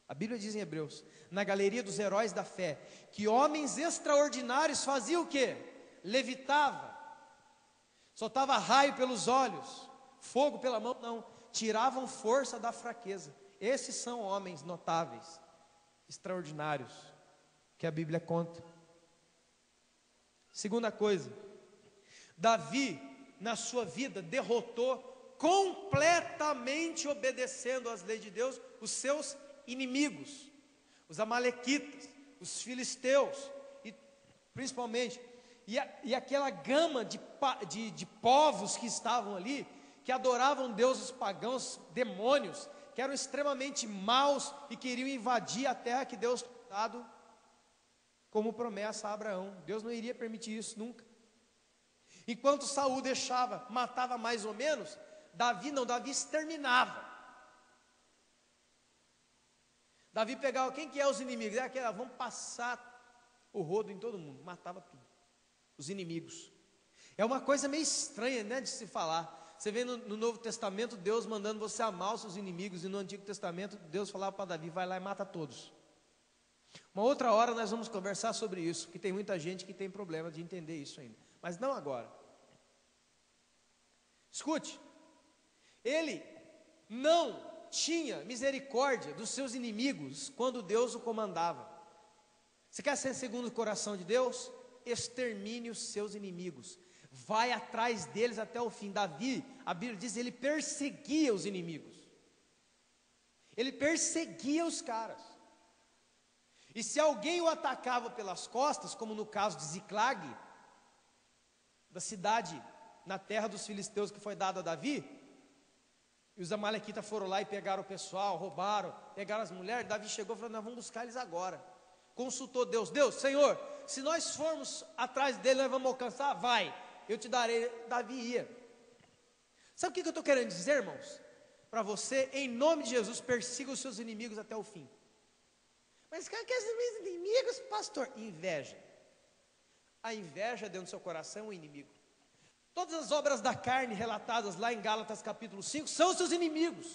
A Bíblia diz em Hebreus, na galeria dos heróis da fé, que homens extraordinários faziam o quê? Levitava, soltava raio pelos olhos, fogo pela mão, não, tiravam força da fraqueza. Esses são homens notáveis, extraordinários, que a Bíblia conta. Segunda coisa, Davi, na sua vida, derrotou completamente, obedecendo às leis de Deus, os seus inimigos, os amalequitas, os filisteus, e principalmente, e aquela gama de povos que estavam ali, que adoravam deuses pagãos, demônios, que eram extremamente maus e queriam invadir a terra que Deus tinha dado como promessa a Abraão. Deus não iria permitir isso nunca. Enquanto Saul deixava, matava mais ou menos, Davi exterminava. Davi pegava, quem que é os inimigos? É aquela, vamos passar o rodo em todo mundo, matava tudo, os inimigos. É uma coisa meio estranha, né, de se falar. Você vê no Novo Testamento Deus mandando você amar os seus inimigos, e no Antigo Testamento Deus falava para Davi: vai lá e mata todos. Uma outra hora nós vamos conversar sobre isso, porque tem muita gente que tem problema de entender isso ainda, mas não agora. Escute, ele não tinha misericórdia dos seus inimigos quando Deus o comandava. Você quer ser segundo o coração de Deus? Extermine os seus inimigos, vai atrás deles até o fim. Davi, a Bíblia diz, ele perseguia os inimigos, ele perseguia os caras. E se alguém o atacava pelas costas, como no caso de Ziclag, da cidade na terra dos filisteus que foi dada a Davi, e os amalequitas foram lá e pegaram o pessoal, roubaram, pegaram as mulheres, Davi chegou e falou: nós vamos buscar eles agora. Consultou Deus: Deus, Senhor, se nós formos atrás dele, nós vamos alcançar? Vai, eu te darei. Davi ia. Sabe o que eu estou querendo dizer, irmãos? Para você, em nome de Jesus, persiga os seus inimigos até o fim. Mas quem que são meus inimigos, pastor? Inveja. A inveja dentro do seu coração é um inimigo. Todas as obras da carne relatadas lá em Gálatas capítulo 5 são os seus inimigos.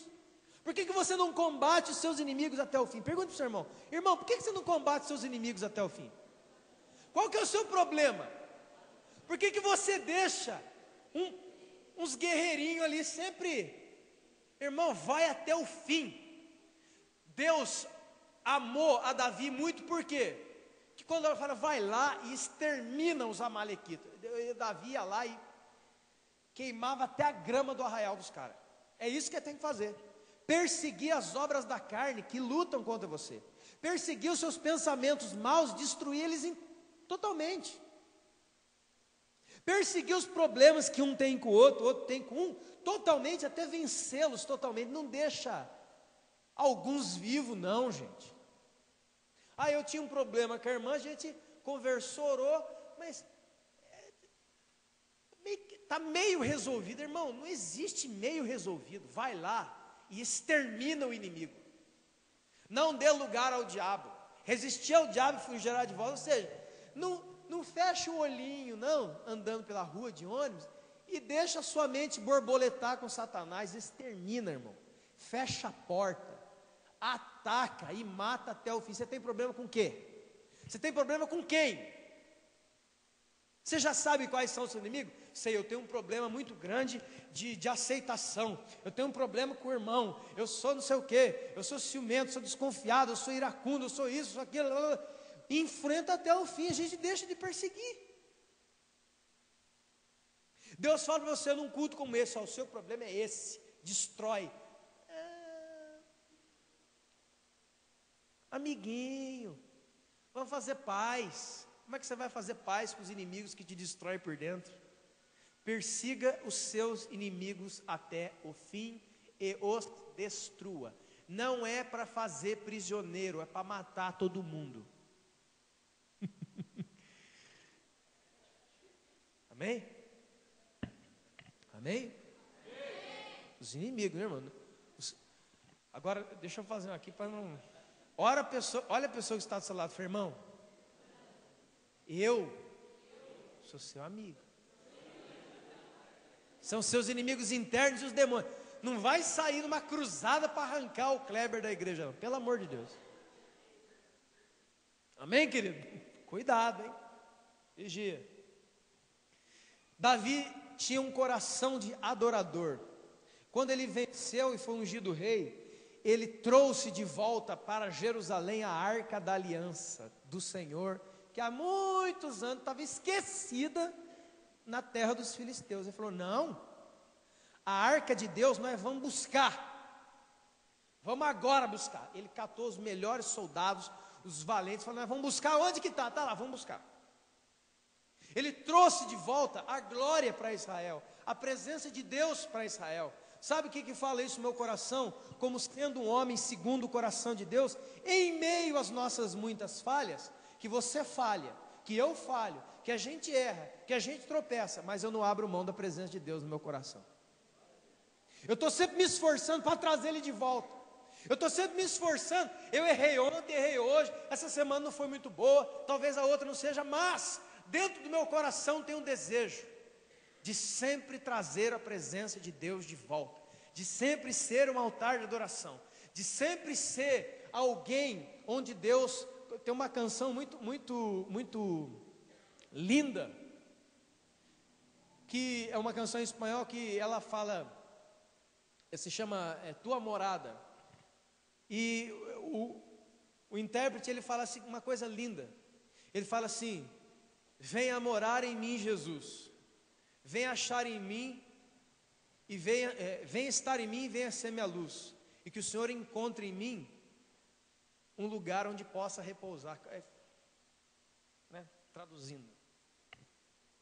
Por que você não combate os seus inimigos até o fim? Pergunta para o seu irmão: irmão, por que você não combate os seus inimigos até o fim? Qual que é o seu problema? Por que você deixa uns guerreirinhos ali sempre? Irmão, vai até o fim. Deus amou a Davi muito, por quê? Que quando ela fala, vai lá e extermina os amalequitas, Davi ia lá e queimava até a grama do arraial dos caras. É isso que ele tem que fazer: perseguir as obras da carne que lutam contra você, perseguir os seus pensamentos maus, destruir eles totalmente, perseguir os problemas que um tem com o outro tem com um, totalmente, até vencê-los totalmente. Não deixa alguns vivos não, gente. Eu tinha um problema com a irmã, a gente conversou, orou, mas está meio resolvido. Irmão, não existe meio resolvido. Vai lá e extermina o inimigo. Não dê lugar ao diabo. Resistir ao diabo e fugirá de volta. Ou seja, não fecha o olhinho, não, andando pela rua de ônibus, e deixa a sua mente borboletar com Satanás. Extermina, irmão. Fecha a porta, ataca e mata até o fim. Você tem problema com o quê? Você tem problema com quem? Você já sabe quais são os seus inimigos? Sei, eu tenho um problema muito grande de aceitação. Eu tenho um problema com o irmão. Eu sou não sei o quê. Eu sou ciumento, sou desconfiado, eu sou iracundo, eu sou isso, sou aquilo. Enfrenta até o fim, a gente deixa de perseguir. Deus fala para você num culto como esse: o seu problema é esse, destrói. Amiguinho, vamos fazer paz. Como é que você vai fazer paz com os inimigos que te destroem por dentro? Persiga os seus inimigos até o fim e os destrua. Não é para fazer prisioneiro, é para matar todo mundo. Amém? Amém? Os inimigos, né, irmão? Agora, deixa eu fazer aqui para não... Olha a pessoa que está do seu lado, fala: irmão, eu sou seu amigo. São seus inimigos internos e os demônios. Não vai sair numa cruzada para arrancar o Kleber da igreja, não, pelo amor de Deus. Amém, querido? Cuidado, hein? Vigia. Davi tinha um coração de adorador. Quando ele venceu e foi ungido rei, ele trouxe de volta para Jerusalém a arca da aliança do Senhor, que há muitos anos estava esquecida na terra dos filisteus. Ele falou: não, a arca de Deus nós vamos buscar, vamos agora buscar. Ele catou os melhores soldados, os valentes, falou: nós vamos buscar. Onde que está? Está lá, vamos buscar. Ele trouxe de volta a glória para Israel, a presença de Deus para Israel. Sabe o que fala isso no meu coração? Como sendo um homem segundo o coração de Deus, em meio às nossas muitas falhas, que você falha, que eu falho, que a gente erra, que a gente tropeça, mas eu não abro mão da presença de Deus no meu coração. Eu estou sempre me esforçando para trazer Ele de volta. Eu estou sempre me esforçando. Eu errei ontem, errei hoje, essa semana não foi muito boa, talvez a outra não seja, mas dentro do meu coração tem um desejo de sempre trazer a presença de Deus de volta, de sempre ser um altar de adoração, de sempre ser alguém onde Deus... Tem uma canção muito linda, que é uma canção em espanhol que ela fala, se chama Tua Morada, e o intérprete ele fala assim, uma coisa linda, ele fala assim: venha morar em mim, Jesus, venha achar em mim, e venha estar em mim e venha ser minha luz, e que o Senhor encontre em mim um lugar onde possa repousar, né? Traduzindo,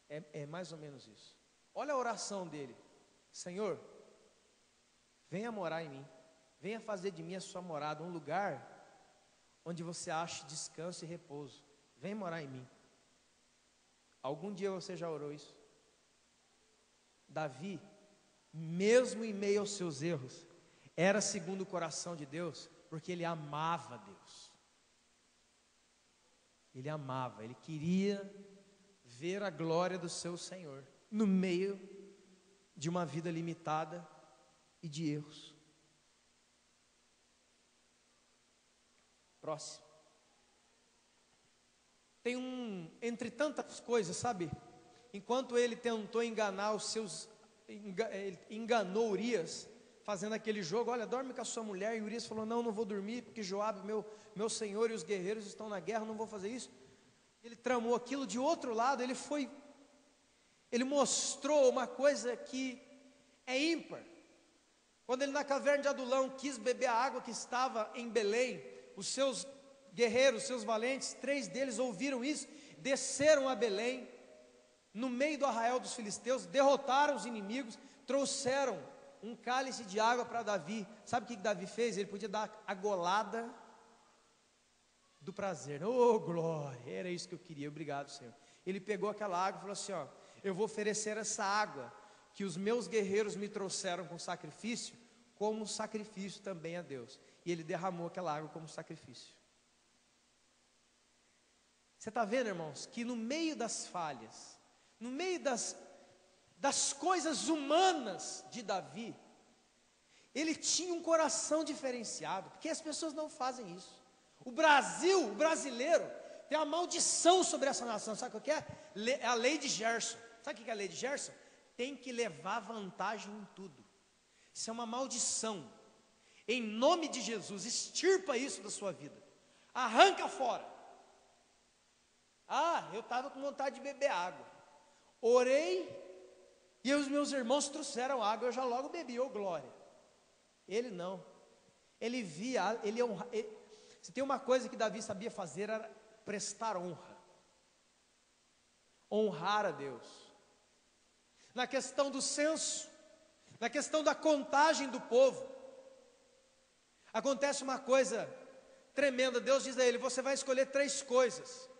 é mais ou menos isso. Olha a oração dele: Senhor, venha morar em mim, venha fazer de mim a sua morada, um lugar onde você ache descanso e repouso, venha morar em mim. Algum dia você já orou isso? Davi, mesmo em meio aos seus erros, era segundo o coração de Deus, porque ele amava Deus. Ele amava, ele queria ver a glória do seu Senhor no meio de uma vida limitada e de erros. Próximo. Tem entre tantas coisas, sabe? Enquanto ele tentou enganar enganou Urias, fazendo aquele jogo: olha, dorme com a sua mulher. E Urias falou: não vou dormir, porque Joabe, meu senhor, e os guerreiros estão na guerra, não vou fazer isso. Ele tramou aquilo. De outro lado, ele mostrou uma coisa que é ímpar. Quando ele, na caverna de Adulão, quis beber a água que estava em Belém, os seus guerreiros, seus valentes, 3 deles ouviram isso, desceram a Belém, no meio do arraial dos filisteus, derrotaram os inimigos, trouxeram um cálice de água para Davi. Sabe o que Davi fez? Ele podia dar a golada do prazer. Oh, glória, era isso que eu queria, obrigado, Senhor. Ele pegou aquela água e falou assim: ó, eu vou oferecer essa água que os meus guerreiros me trouxeram com sacrifício, como um sacrifício também a Deus. E ele derramou aquela água como sacrifício. Você está vendo, irmãos, que no meio das falhas, no meio das coisas humanas de Davi, ele tinha um coração diferenciado, porque as pessoas não fazem isso. O brasileiro, tem uma maldição sobre essa nação. Sabe o que é? É a lei de Gerson. Sabe o que é a lei de Gerson? Tem que levar vantagem em tudo. Isso é uma maldição. Em nome de Jesus, extirpa isso da sua vida, arranca fora. Eu estava com vontade de beber água, orei, e os meus irmãos trouxeram água, eu já logo bebi, glória. Ele não, ele via, se tem uma coisa que Davi sabia fazer, era prestar honrar a Deus. Na questão do censo, na questão da contagem do povo, acontece uma coisa tremenda. Deus diz a ele: você vai escolher 3 coisas,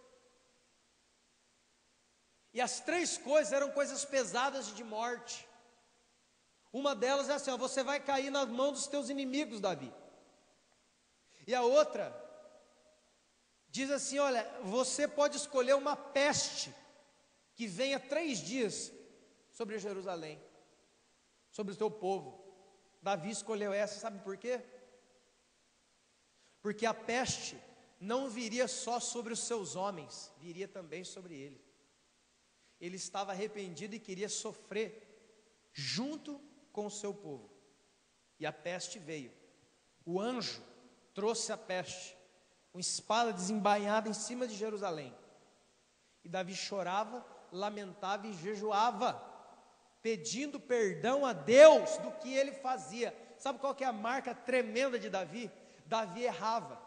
e as 3 coisas eram coisas pesadas de morte. Uma delas é assim: você vai cair nas mãos dos teus inimigos, Davi. E a outra diz assim: olha, você pode escolher uma peste que venha 3 dias sobre Jerusalém, sobre o teu povo. Davi escolheu essa, sabe por quê? Porque a peste não viria só sobre os seus homens, viria também sobre ele. Ele estava arrependido e queria sofrer junto com o seu povo. E a peste veio. O anjo trouxe a peste, com espada desembainhada em cima de Jerusalém. E Davi chorava, lamentava e jejuava, pedindo perdão a Deus do que ele fazia. Sabe qual que é a marca tremenda de Davi? Davi errava,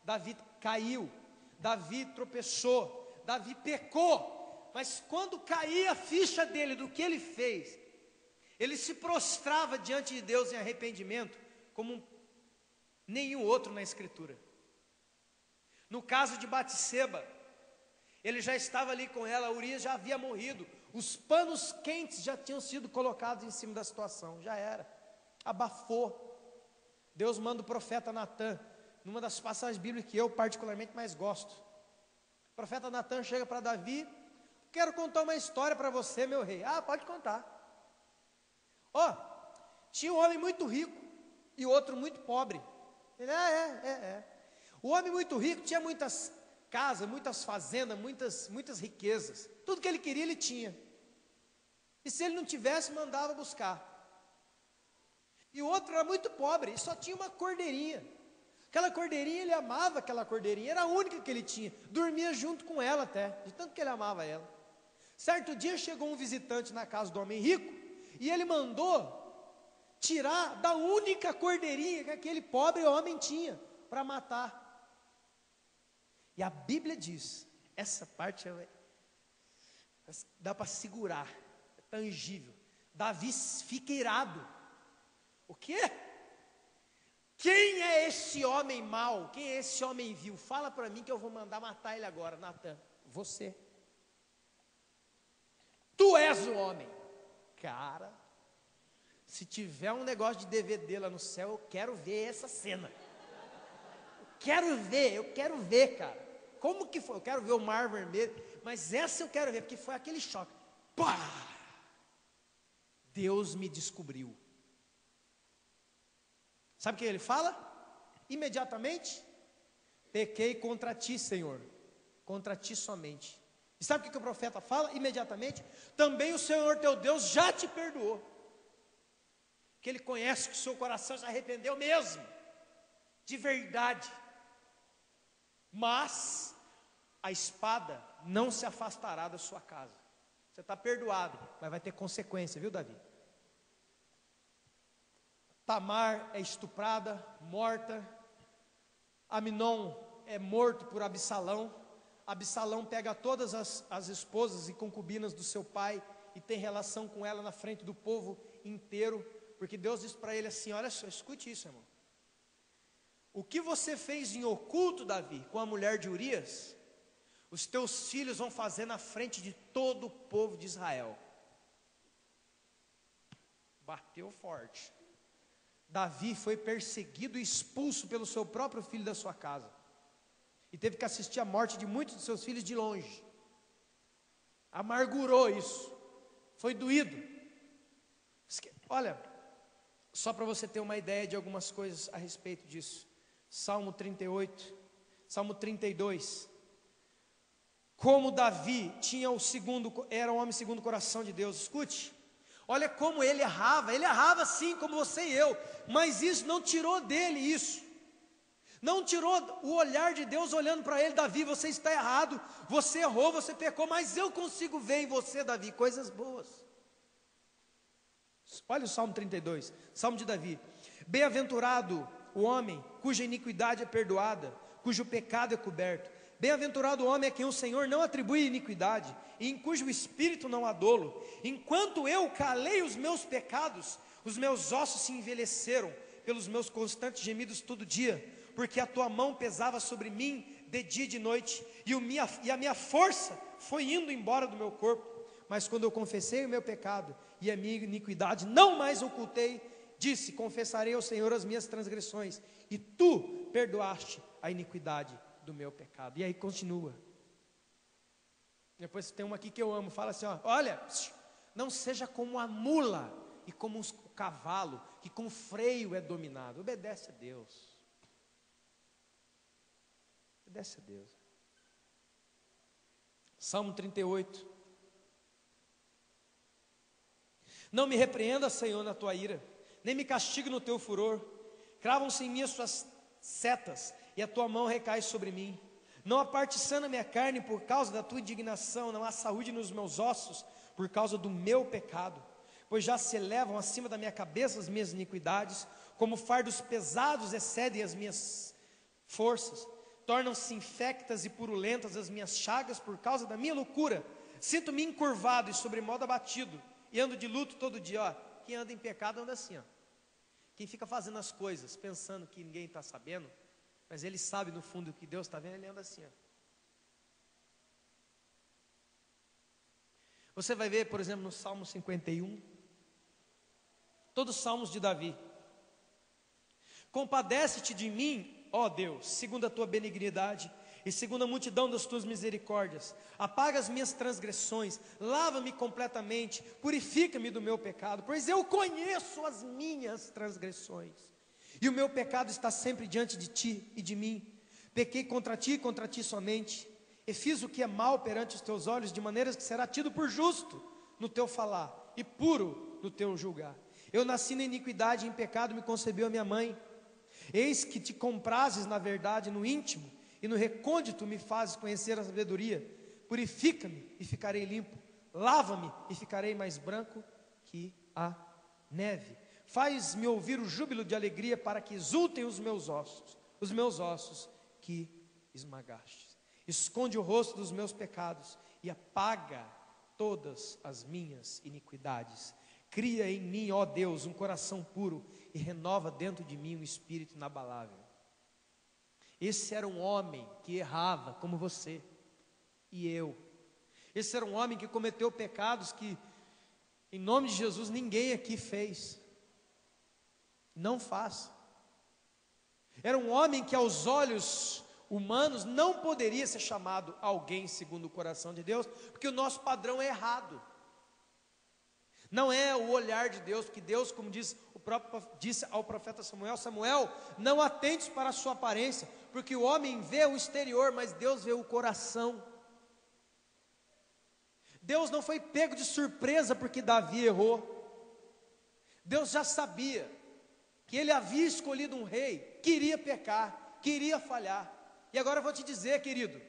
Davi caiu, Davi tropeçou, Davi pecou. Mas quando caía a ficha dele do que ele fez, ele se prostrava diante de Deus em arrependimento, como nenhum outro na Escritura. No caso de Batseba, ele já estava ali com ela, Urias já havia morrido, os panos quentes já tinham sido colocados em cima da situação, já era, abafou. Deus manda o profeta Natã, numa das passagens bíblicas que eu particularmente mais gosto. O profeta Natã chega para Davi, Quero contar uma história para você, meu rei. Ah, pode contar. Tinha um homem muito rico e outro muito pobre. Ele, O homem muito rico tinha muitas casas, muitas fazendas, muitas riquezas. Tudo que ele queria, ele tinha. E se ele não tivesse, mandava buscar. E o outro era muito pobre e só tinha uma cordeirinha. Aquela cordeirinha, ele amava aquela cordeirinha, era a única que ele tinha. Dormia junto com ela até, de tanto que ele amava ela. Certo dia chegou um visitante na casa do homem rico e ele mandou tirar da única cordeirinha que aquele pobre homem tinha para matar. E a Bíblia diz, essa parte dá para segurar, é tangível. Davi fica irado. O quê? Quem é esse homem mau? Quem é esse homem vil? Fala para mim que eu vou mandar matar ele agora, Natan. Você. Tu és o homem. Cara, se tiver um negócio de DVD lá no céu, eu quero ver essa cena. Eu quero ver, cara. Como que foi? Eu quero ver o mar vermelho, mas essa eu quero ver, porque foi aquele choque. Pá! Deus me descobriu. Sabe o que ele fala? Imediatamente, pequei contra ti, Senhor, contra ti somente. E sabe o que o profeta fala? Imediatamente, também o Senhor teu Deus já te perdoou. Que ele conhece que o seu coração se arrependeu mesmo, de verdade. Mas a espada não se afastará da sua casa. Você está perdoado, mas vai ter consequência, viu, Davi? Tamar é estuprada, morta. Aminon é morto por Absalão. Absalão pega todas as esposas e concubinas do seu pai e tem relação com ela na frente do povo inteiro, porque Deus diz para ele assim: olha só, escute isso, irmão. O que você fez em oculto, Davi, com a mulher de Urias, os teus filhos vão fazer na frente de todo o povo de Israel. Bateu forte. Davi foi perseguido e expulso pelo seu próprio filho da sua casa. E teve que assistir a morte de muitos de seus filhos de longe. Amargurou isso. Foi doído. Olha, só para você ter uma ideia de algumas coisas a respeito disso. Salmo 38, Salmo 32. Como Davi era um homem segundo o coração de Deus. Escute. Olha como ele errava assim como você e eu, mas isso não tirou dele isso, não tirou o olhar de Deus olhando para ele: Davi, você está errado, você errou, você pecou, mas eu consigo ver em você, Davi, coisas boas. Olha o Salmo 32, Salmo de Davi: bem-aventurado o homem cuja iniquidade é perdoada, cujo pecado é coberto. Bem-aventurado o homem a quem o Senhor não atribui iniquidade, e em cujo espírito não há dolo. Enquanto eu calei os meus pecados, os meus ossos se envelheceram pelos meus constantes gemidos todo dia, porque a tua mão pesava sobre mim de dia e de noite, e a minha força foi indo embora do meu corpo. Mas quando eu confessei o meu pecado e a minha iniquidade não mais ocultei, disse: confessarei ao Senhor as minhas transgressões, e tu perdoaste a iniquidade do meu pecado. E aí continua. Depois tem uma aqui que eu amo, fala assim: olha, não seja como a mula e como o cavalo, que com freio é dominado. Obedece a Deus. Obedece a Deus. Salmo 38. Não me repreenda, Senhor, na tua ira, nem me castigue no teu furor. Cravam-se em mim as tuas setas, e a tua mão recai sobre mim. Não aparte sana minha carne por causa da tua indignação, não há saúde nos meus ossos por causa do meu pecado. Pois já se elevam acima da minha cabeça as minhas iniquidades, como fardos pesados excedem as minhas forças. Tornam-se infectas e purulentas as minhas chagas por causa da minha loucura. Sinto-me encurvado e sobremodo abatido, e ando de luto todo dia. Quem anda em pecado anda assim. Quem fica fazendo as coisas pensando que ninguém está sabendo, mas ele sabe no fundo que Deus está vendo, ele anda assim. Você vai ver, por exemplo, no Salmo 51, todos os salmos de Davi. Compadece-te de mim, ó Deus, segundo a tua benignidade, e segundo a multidão das tuas misericórdias. Apaga as minhas transgressões, lava-me completamente, purifica-me do meu pecado, pois eu conheço as minhas transgressões, e o meu pecado está sempre diante de ti e de mim. Pequei contra ti e contra ti somente, e fiz o que é mal perante os teus olhos, de maneiras que será tido por justo no teu falar, e puro no teu julgar. Eu nasci na iniquidade, e em pecado me concebeu a minha mãe. Eis que te comprases na verdade no íntimo, e no recôndito me fazes conhecer a sabedoria. Purifica-me e ficarei limpo, lava-me e ficarei mais branco que a neve. Faz-me ouvir o júbilo de alegria, para que exultem os meus ossos que esmagaste. Esconde o rosto dos meus pecados e apaga todas as minhas iniquidades. Cria em mim, ó Deus, um coração puro, e renova dentro de mim um espírito inabalável. Esse era um homem que errava como você e eu. Esse era um homem que cometeu pecados que, em nome de Jesus, ninguém aqui fez. Não faz. Era um homem que aos olhos humanos não poderia ser chamado alguém segundo o coração de Deus, porque o nosso padrão é errado. Não é o olhar de Deus, porque Deus, como disse ao profeta Samuel: Samuel, não atentes para a sua aparência, porque o homem vê o exterior, mas Deus vê o coração. Deus não foi pego de surpresa porque Davi errou. Deus já sabia que ele havia escolhido um rei, queria pecar, queria falhar. E agora eu vou te dizer, querido,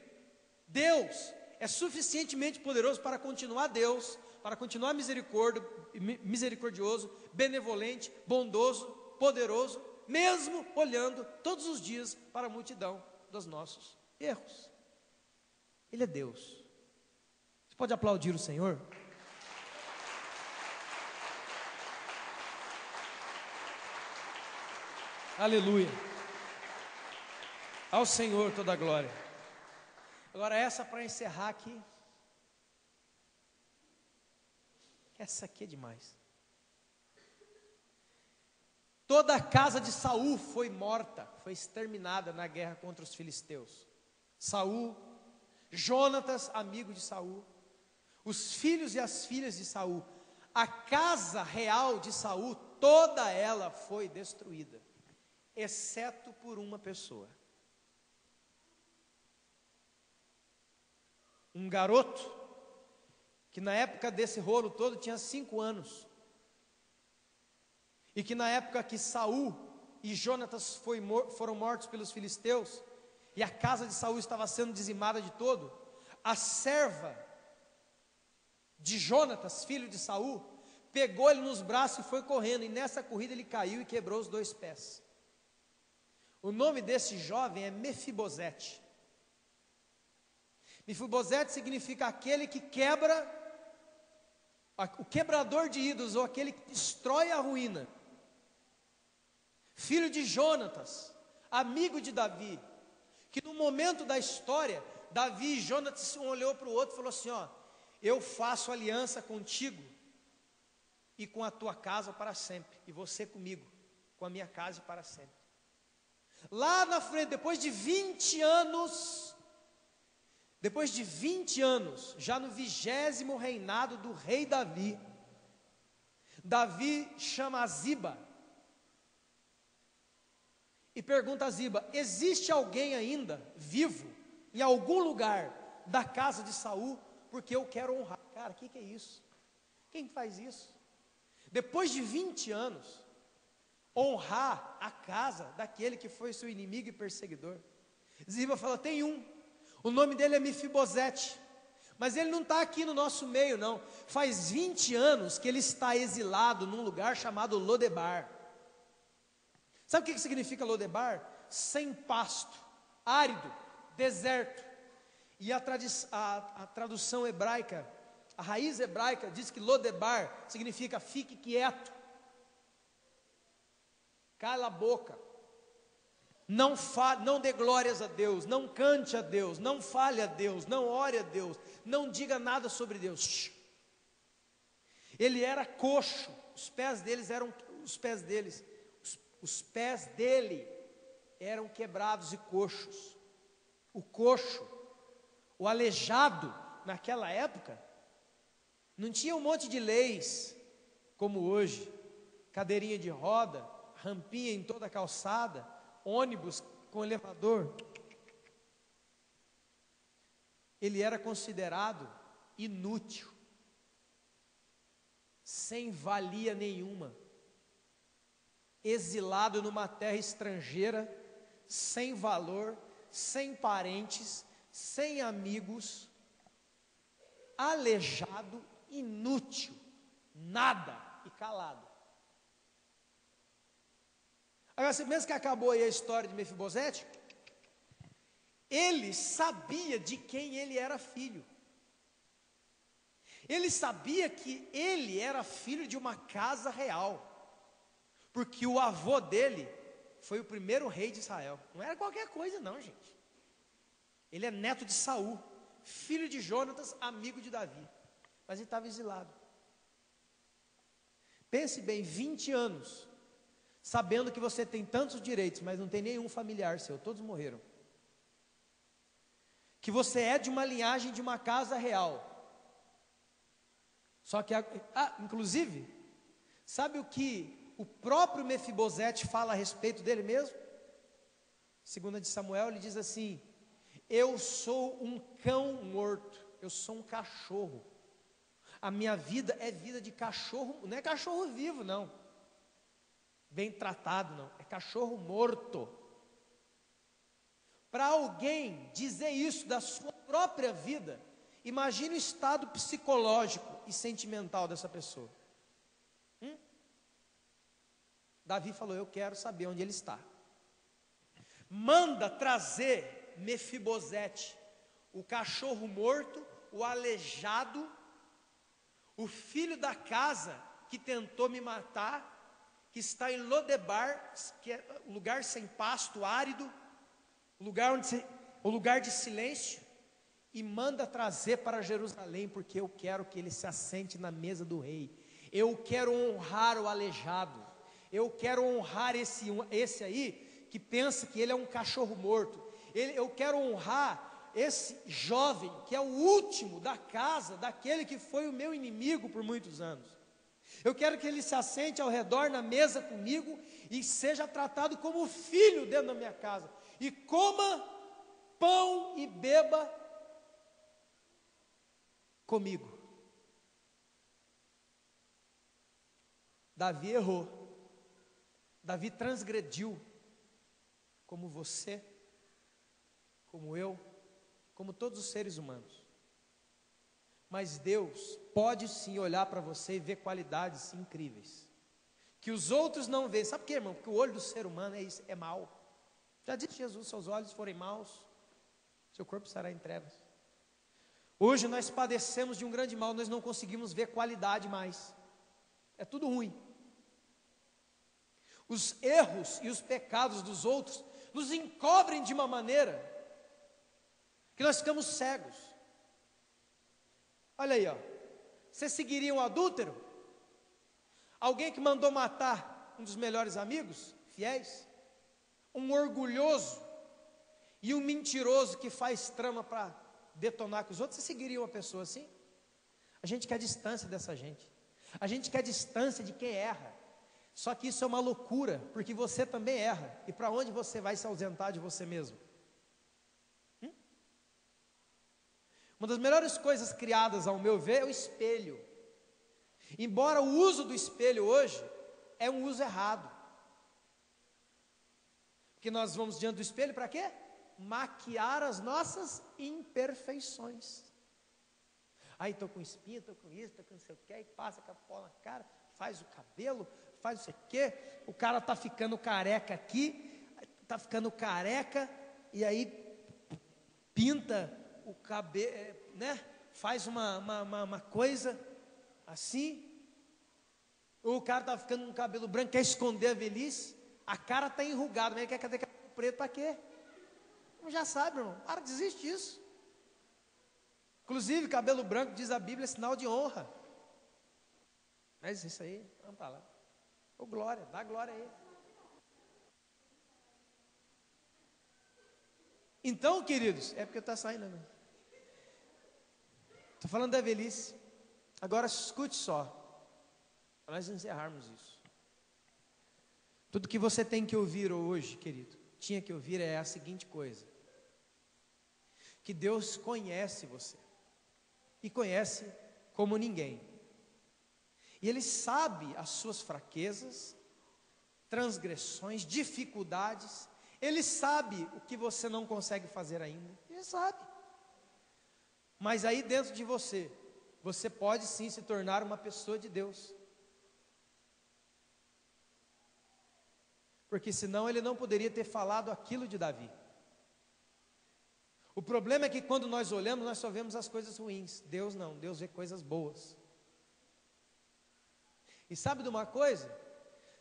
Deus é suficientemente poderoso para continuar Deus, para continuar misericordioso, benevolente, bondoso, poderoso, mesmo olhando todos os dias para a multidão dos nossos erros. Ele é Deus. Você pode aplaudir o Senhor? Aleluia. Ao Senhor toda a glória. Agora essa para encerrar aqui. Essa aqui é demais. Toda a casa de Saul foi morta, foi exterminada na guerra contra os filisteus. Saul, Jonatas, amigo de Saul, os filhos e as filhas de Saul, a casa real de Saul, toda ela foi destruída, exceto por uma pessoa. Um garoto que na época desse rolo todo tinha 5 anos, e que na época que Saul e Jonatas foram mortos pelos filisteus, e a casa de Saul estava sendo dizimada de todo, a serva de Jonatas, filho de Saul, pegou ele nos braços e foi correndo, e nessa corrida ele caiu e quebrou os 2 pés. O nome desse jovem é Mefibosete. Mefibosete significa aquele que quebra, o quebrador de ídolos, ou aquele que destrói a ruína. Filho de Jonatas, amigo de Davi, que no momento da história, Davi e Jonatas, um olhou para o outro e falou assim: ó, eu faço aliança contigo e com a tua casa para sempre, e você comigo, com a minha casa para sempre. Lá na frente, depois de 20 anos, já no 20º reinado do rei Davi, Davi chama a Ziba e pergunta a Ziba: existe alguém ainda vivo em algum lugar da casa de Saul? Porque eu quero honrar. Cara, o que é isso? Quem faz isso? Depois de 20 anos, honrar a casa daquele que foi seu inimigo e perseguidor. Ziba fala: tem um. O nome dele é Mefibosete, mas ele não está aqui no nosso meio não. Faz 20 anos que ele está exilado num lugar chamado Lodebar. Sabe o que significa Lodebar? Sem pasto, árido, deserto. E a tradução hebraica, a raiz hebraica diz que Lodebar significa fique quieto, cala a boca. Não dê glórias a Deus, não cante a Deus, não fale a Deus, não ore a Deus, não diga nada sobre Deus. Ele era coxo, os pés dele eram quebrados e coxos. o coxo, o aleijado, naquela época, não tinha um monte de leis, como hoje, cadeirinha de roda, rampinha em toda a calçada, ônibus com elevador. Ele era considerado inútil, sem valia nenhuma, exilado numa terra estrangeira, sem valor, sem parentes, sem amigos, aleijado, inútil, nada e calado. Agora, mesmo que acabou aí a história de Mefibosete, ele sabia de quem ele era filho. Ele sabia que ele era filho de uma casa real, porque o avô dele foi o primeiro rei de Israel. Não era qualquer coisa não, gente. Ele é neto de Saul, filho de Jonatas, amigo de Davi, mas ele estava exilado. Pense bem, 20 anos, sabendo que você tem tantos direitos, mas não tem nenhum familiar seu, todos morreram. Que você é de uma linhagem de uma casa real. Só que, inclusive, sabe o que o próprio Mefibosete fala a respeito dele mesmo? 2 de Samuel, ele diz assim: eu sou um cão morto, eu sou um cachorro. A minha vida é vida de cachorro, não é cachorro vivo não, bem tratado não, é cachorro morto. Para alguém dizer isso da sua própria vida, imagine o estado psicológico e sentimental dessa pessoa. Davi falou: eu quero saber onde ele está. Manda trazer Mefibosete, o cachorro morto, o aleijado, o filho da casa que tentou me matar, que está em Lodebar, que é um lugar sem pasto, árido, o lugar de silêncio, e manda trazer para Jerusalém, porque eu quero que ele se assente na mesa do rei. Eu quero honrar o aleijado, eu quero honrar esse aí, que pensa que ele é um cachorro morto. Eu quero honrar esse jovem, que é o último da casa, daquele que foi o meu inimigo por muitos anos. Eu quero que ele se assente ao redor na mesa comigo, e seja tratado como filho dentro da minha casa, e coma pão e beba comigo. Davi errou, Davi transgrediu, como você, como eu, como todos os seres humanos. Mas Deus pode sim olhar para você e ver qualidades incríveis, que os outros não veem. Sabe por quê, irmão? Porque o olho do ser humano é mau. Já disse Jesus: seus olhos forem maus, seu corpo estará em trevas. Hoje nós padecemos de um grande mal, nós não conseguimos ver qualidade mais, é tudo ruim. Os erros e os pecados dos outros nos encobrem de uma maneira que nós ficamos cegos. Olha aí, ó. Você seguiria um adúltero? Alguém que mandou matar um dos melhores amigos, fiéis? Um orgulhoso e um mentiroso que faz trama para detonar com os outros? Você seguiria uma pessoa assim? A gente quer distância dessa gente, a gente quer distância de quem erra. Só que isso é uma loucura, porque você também erra. E para onde você vai se ausentar de você mesmo? Uma das melhores coisas criadas, ao meu ver, é o espelho. Embora o uso do espelho hoje é um uso errado, porque nós vamos diante do espelho para quê? Maquiar as nossas imperfeições. Aí estou com espinha, estou com isso, estou com não sei o que, e passa com a pó na cara, faz o cabelo, faz não sei o que, o cara está ficando careca aqui, está ficando careca, e aí pinta o cabelo, né? Faz uma coisa assim. O cara está ficando com cabelo branco, quer esconder a velhice, a cara está enrugada, mas ele quer cabelo preto para quê? Já sabe, irmão, para, desiste disso. Inclusive, cabelo branco, diz a Bíblia, é sinal de honra. Mas isso aí, vamos para lá. Ô glória, dá glória a ele. Então, queridos, é porque está saindo, né? Estou falando da velhice. Agora escute só, para nós encerrarmos isso. Tudo que você tem que ouvir hoje, querido, tinha que ouvir é a seguinte coisa: que Deus conhece você, e conhece como ninguém, e Ele sabe as suas fraquezas, transgressões, dificuldades. Ele sabe o que você não consegue fazer ainda, Ele sabe. Mas aí dentro de você, você pode sim se tornar uma pessoa de Deus. Porque senão ele não poderia ter falado aquilo de Davi. O problema é que quando nós olhamos, nós só vemos as coisas ruins. Deus não, Deus vê coisas boas. E sabe de uma coisa?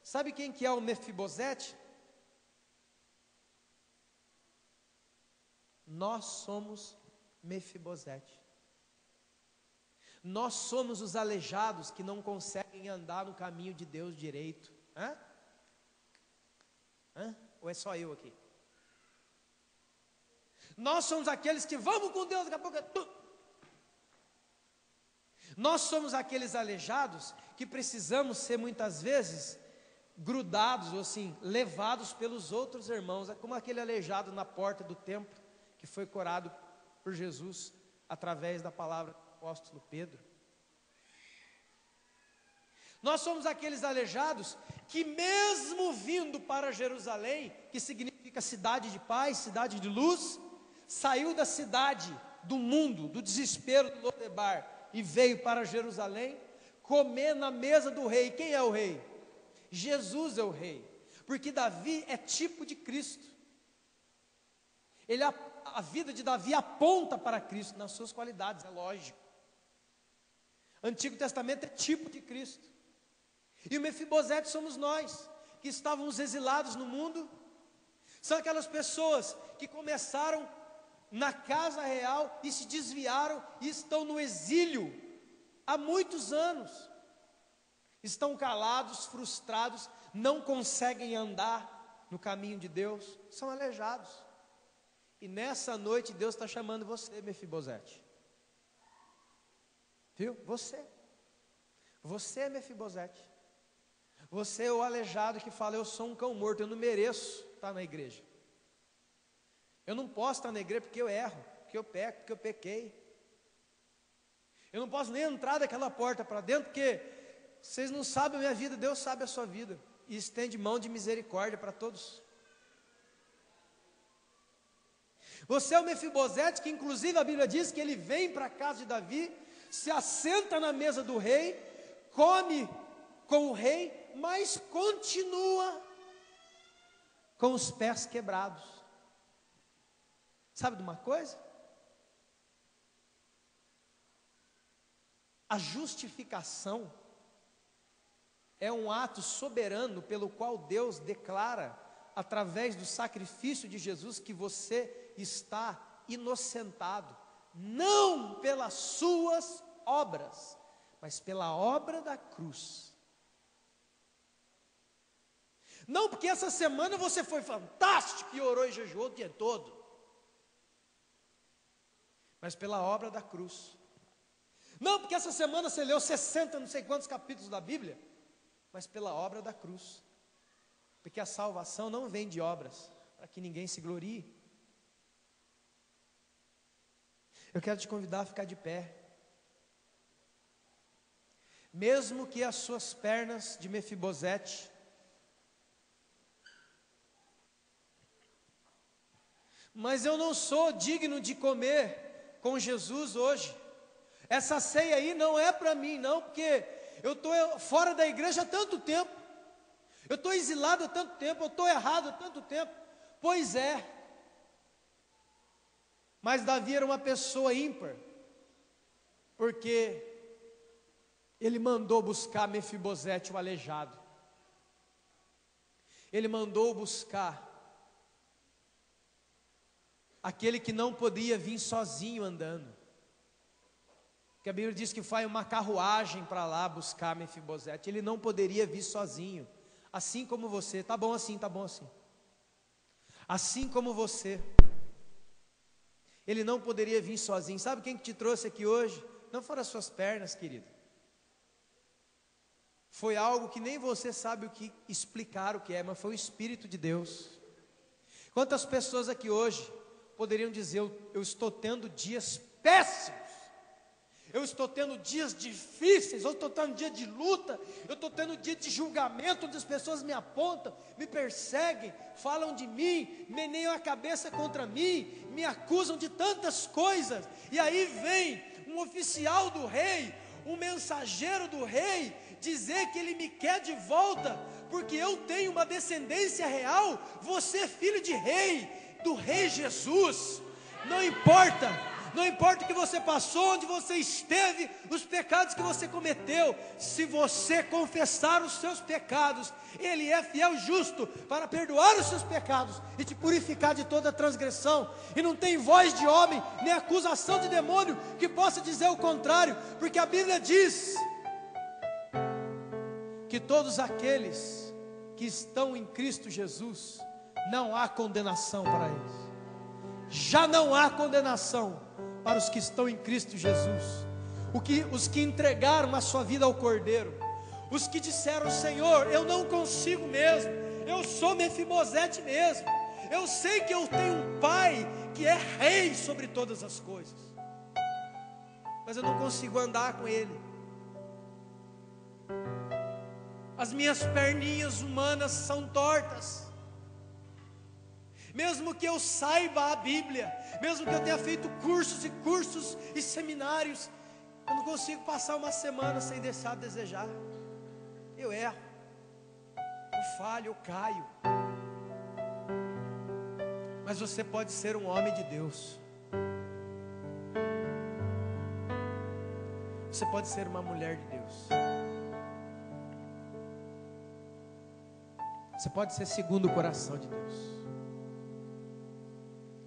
Sabe quem que é o Mefibosete? Nós somos Mefibosete. Nós somos os aleijados que não conseguem andar no caminho de Deus direito. Hã? Ou é só eu aqui? Nós somos aqueles que vamos com Deus, daqui a pouco é tudo. Nós somos aqueles aleijados que precisamos ser muitas vezes grudados, ou assim, levados pelos outros irmãos. É como aquele aleijado na porta do templo, que foi curado por Jesus, através da palavra do apóstolo Pedro. Nós somos aqueles aleijados que mesmo vindo para Jerusalém, que significa cidade de paz, cidade de luz, saiu da cidade, do mundo, do desespero do Lodebar, e veio para Jerusalém, comer na mesa do rei. Quem é o rei? Jesus é o rei, porque Davi é tipo de Cristo. A vida de Davi aponta para Cristo, nas suas qualidades, é lógico. Antigo Testamento é tipo de Cristo. E o Mefibosete somos nós, que estávamos exilados no mundo. São aquelas pessoas que começaram na casa real e se desviaram e estão no exílio há muitos anos. Estão calados, frustrados, não conseguem andar no caminho de Deus, são aleijados. E nessa noite Deus está chamando você, Mefibosete. Viu? Você é Mefibosete. Você é o aleijado que fala: eu sou um cão morto, eu não mereço estar na igreja. Eu não posso estar na igreja porque eu erro, porque eu peco, porque eu pequei. Eu não posso nem entrar daquela porta para dentro, porque vocês não sabem a minha vida, Deus sabe a sua vida. E estende mão de misericórdia para todos. Você é o Mefibosete, que inclusive a Bíblia diz que ele vem para a casa de Davi, se assenta na mesa do rei, come com o rei, mas continua com os pés quebrados. Sabe de uma coisa? A justificação é um ato soberano pelo qual Deus declara, através do sacrifício de Jesus, que você está inocentado, não pelas suas obras, mas pela obra da cruz. Não porque essa semana você foi fantástico e orou e jejuou o dia todo, mas pela obra da cruz. Não porque essa semana você leu 60 não sei quantos capítulos da Bíblia, mas pela obra da cruz. Porque a salvação não vem de obras, para que ninguém se glorie. Eu quero te convidar a ficar de pé. Mesmo que as suas pernas de Mefibosete mas eu não sou digno de comer com Jesus hoje. Essa ceia aí não é para mim, não, porque eu estou fora da igreja há tanto tempo, eu estou exilado há tanto tempo, eu estou errado há tanto tempo. Pois é, mas Davi era uma pessoa ímpar, porque ele mandou buscar Mefibosete, o aleijado. Ele mandou buscar aquele que não podia vir sozinho andando. Porque a Bíblia diz que foi uma carruagem para lá buscar Mefibosete. Ele não poderia vir sozinho. Assim como você, tá bom assim, tá bom assim. Assim como você. Ele não poderia vir sozinho. Sabe quem que te trouxe aqui hoje? Não foram as suas pernas, querido. Foi algo que nem você sabe o que explicar o que é, mas foi o Espírito de Deus. Quantas pessoas aqui hoje poderiam dizer: eu estou tendo dias péssimos, eu estou tendo dias difíceis, eu estou tendo dia de luta, eu estou tendo dia de julgamento, onde as pessoas me apontam, me perseguem, falam de mim, meneiam a cabeça contra mim, me acusam de tantas coisas. E aí vem um oficial do rei, um mensageiro do rei, dizer que ele me quer de volta, porque eu tenho uma descendência real. Você é filho de rei, do rei Jesus. Não importa o que você passou, onde você esteve, os pecados que você cometeu, se você confessar os seus pecados, Ele é fiel e justo para perdoar os seus pecados e te purificar de toda transgressão. E não tem voz de homem, nem acusação de demônio que possa dizer o contrário, porque a Bíblia diz que todos aqueles que estão em Cristo Jesus, não há condenação para eles. Já não há condenação para os que estão em Cristo Jesus. Os que entregaram a sua vida ao Cordeiro, os que disseram: Senhor, eu não consigo mesmo, eu sou Mefibosete mesmo, eu sei que eu tenho um pai que é rei sobre todas as coisas, mas eu não consigo andar com ele. As minhas perninhas humanas são tortas. Mesmo que eu saiba a Bíblia, mesmo que eu tenha feito cursos e seminários, eu não consigo passar uma semana sem deixar a desejar. Eu erro, eu falho, eu caio. Mas você pode ser um homem de Deus. Você pode ser uma mulher de Deus. Você pode ser segundo o coração de Deus.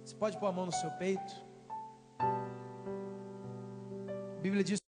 Você pode pôr a mão no seu peito. A Bíblia diz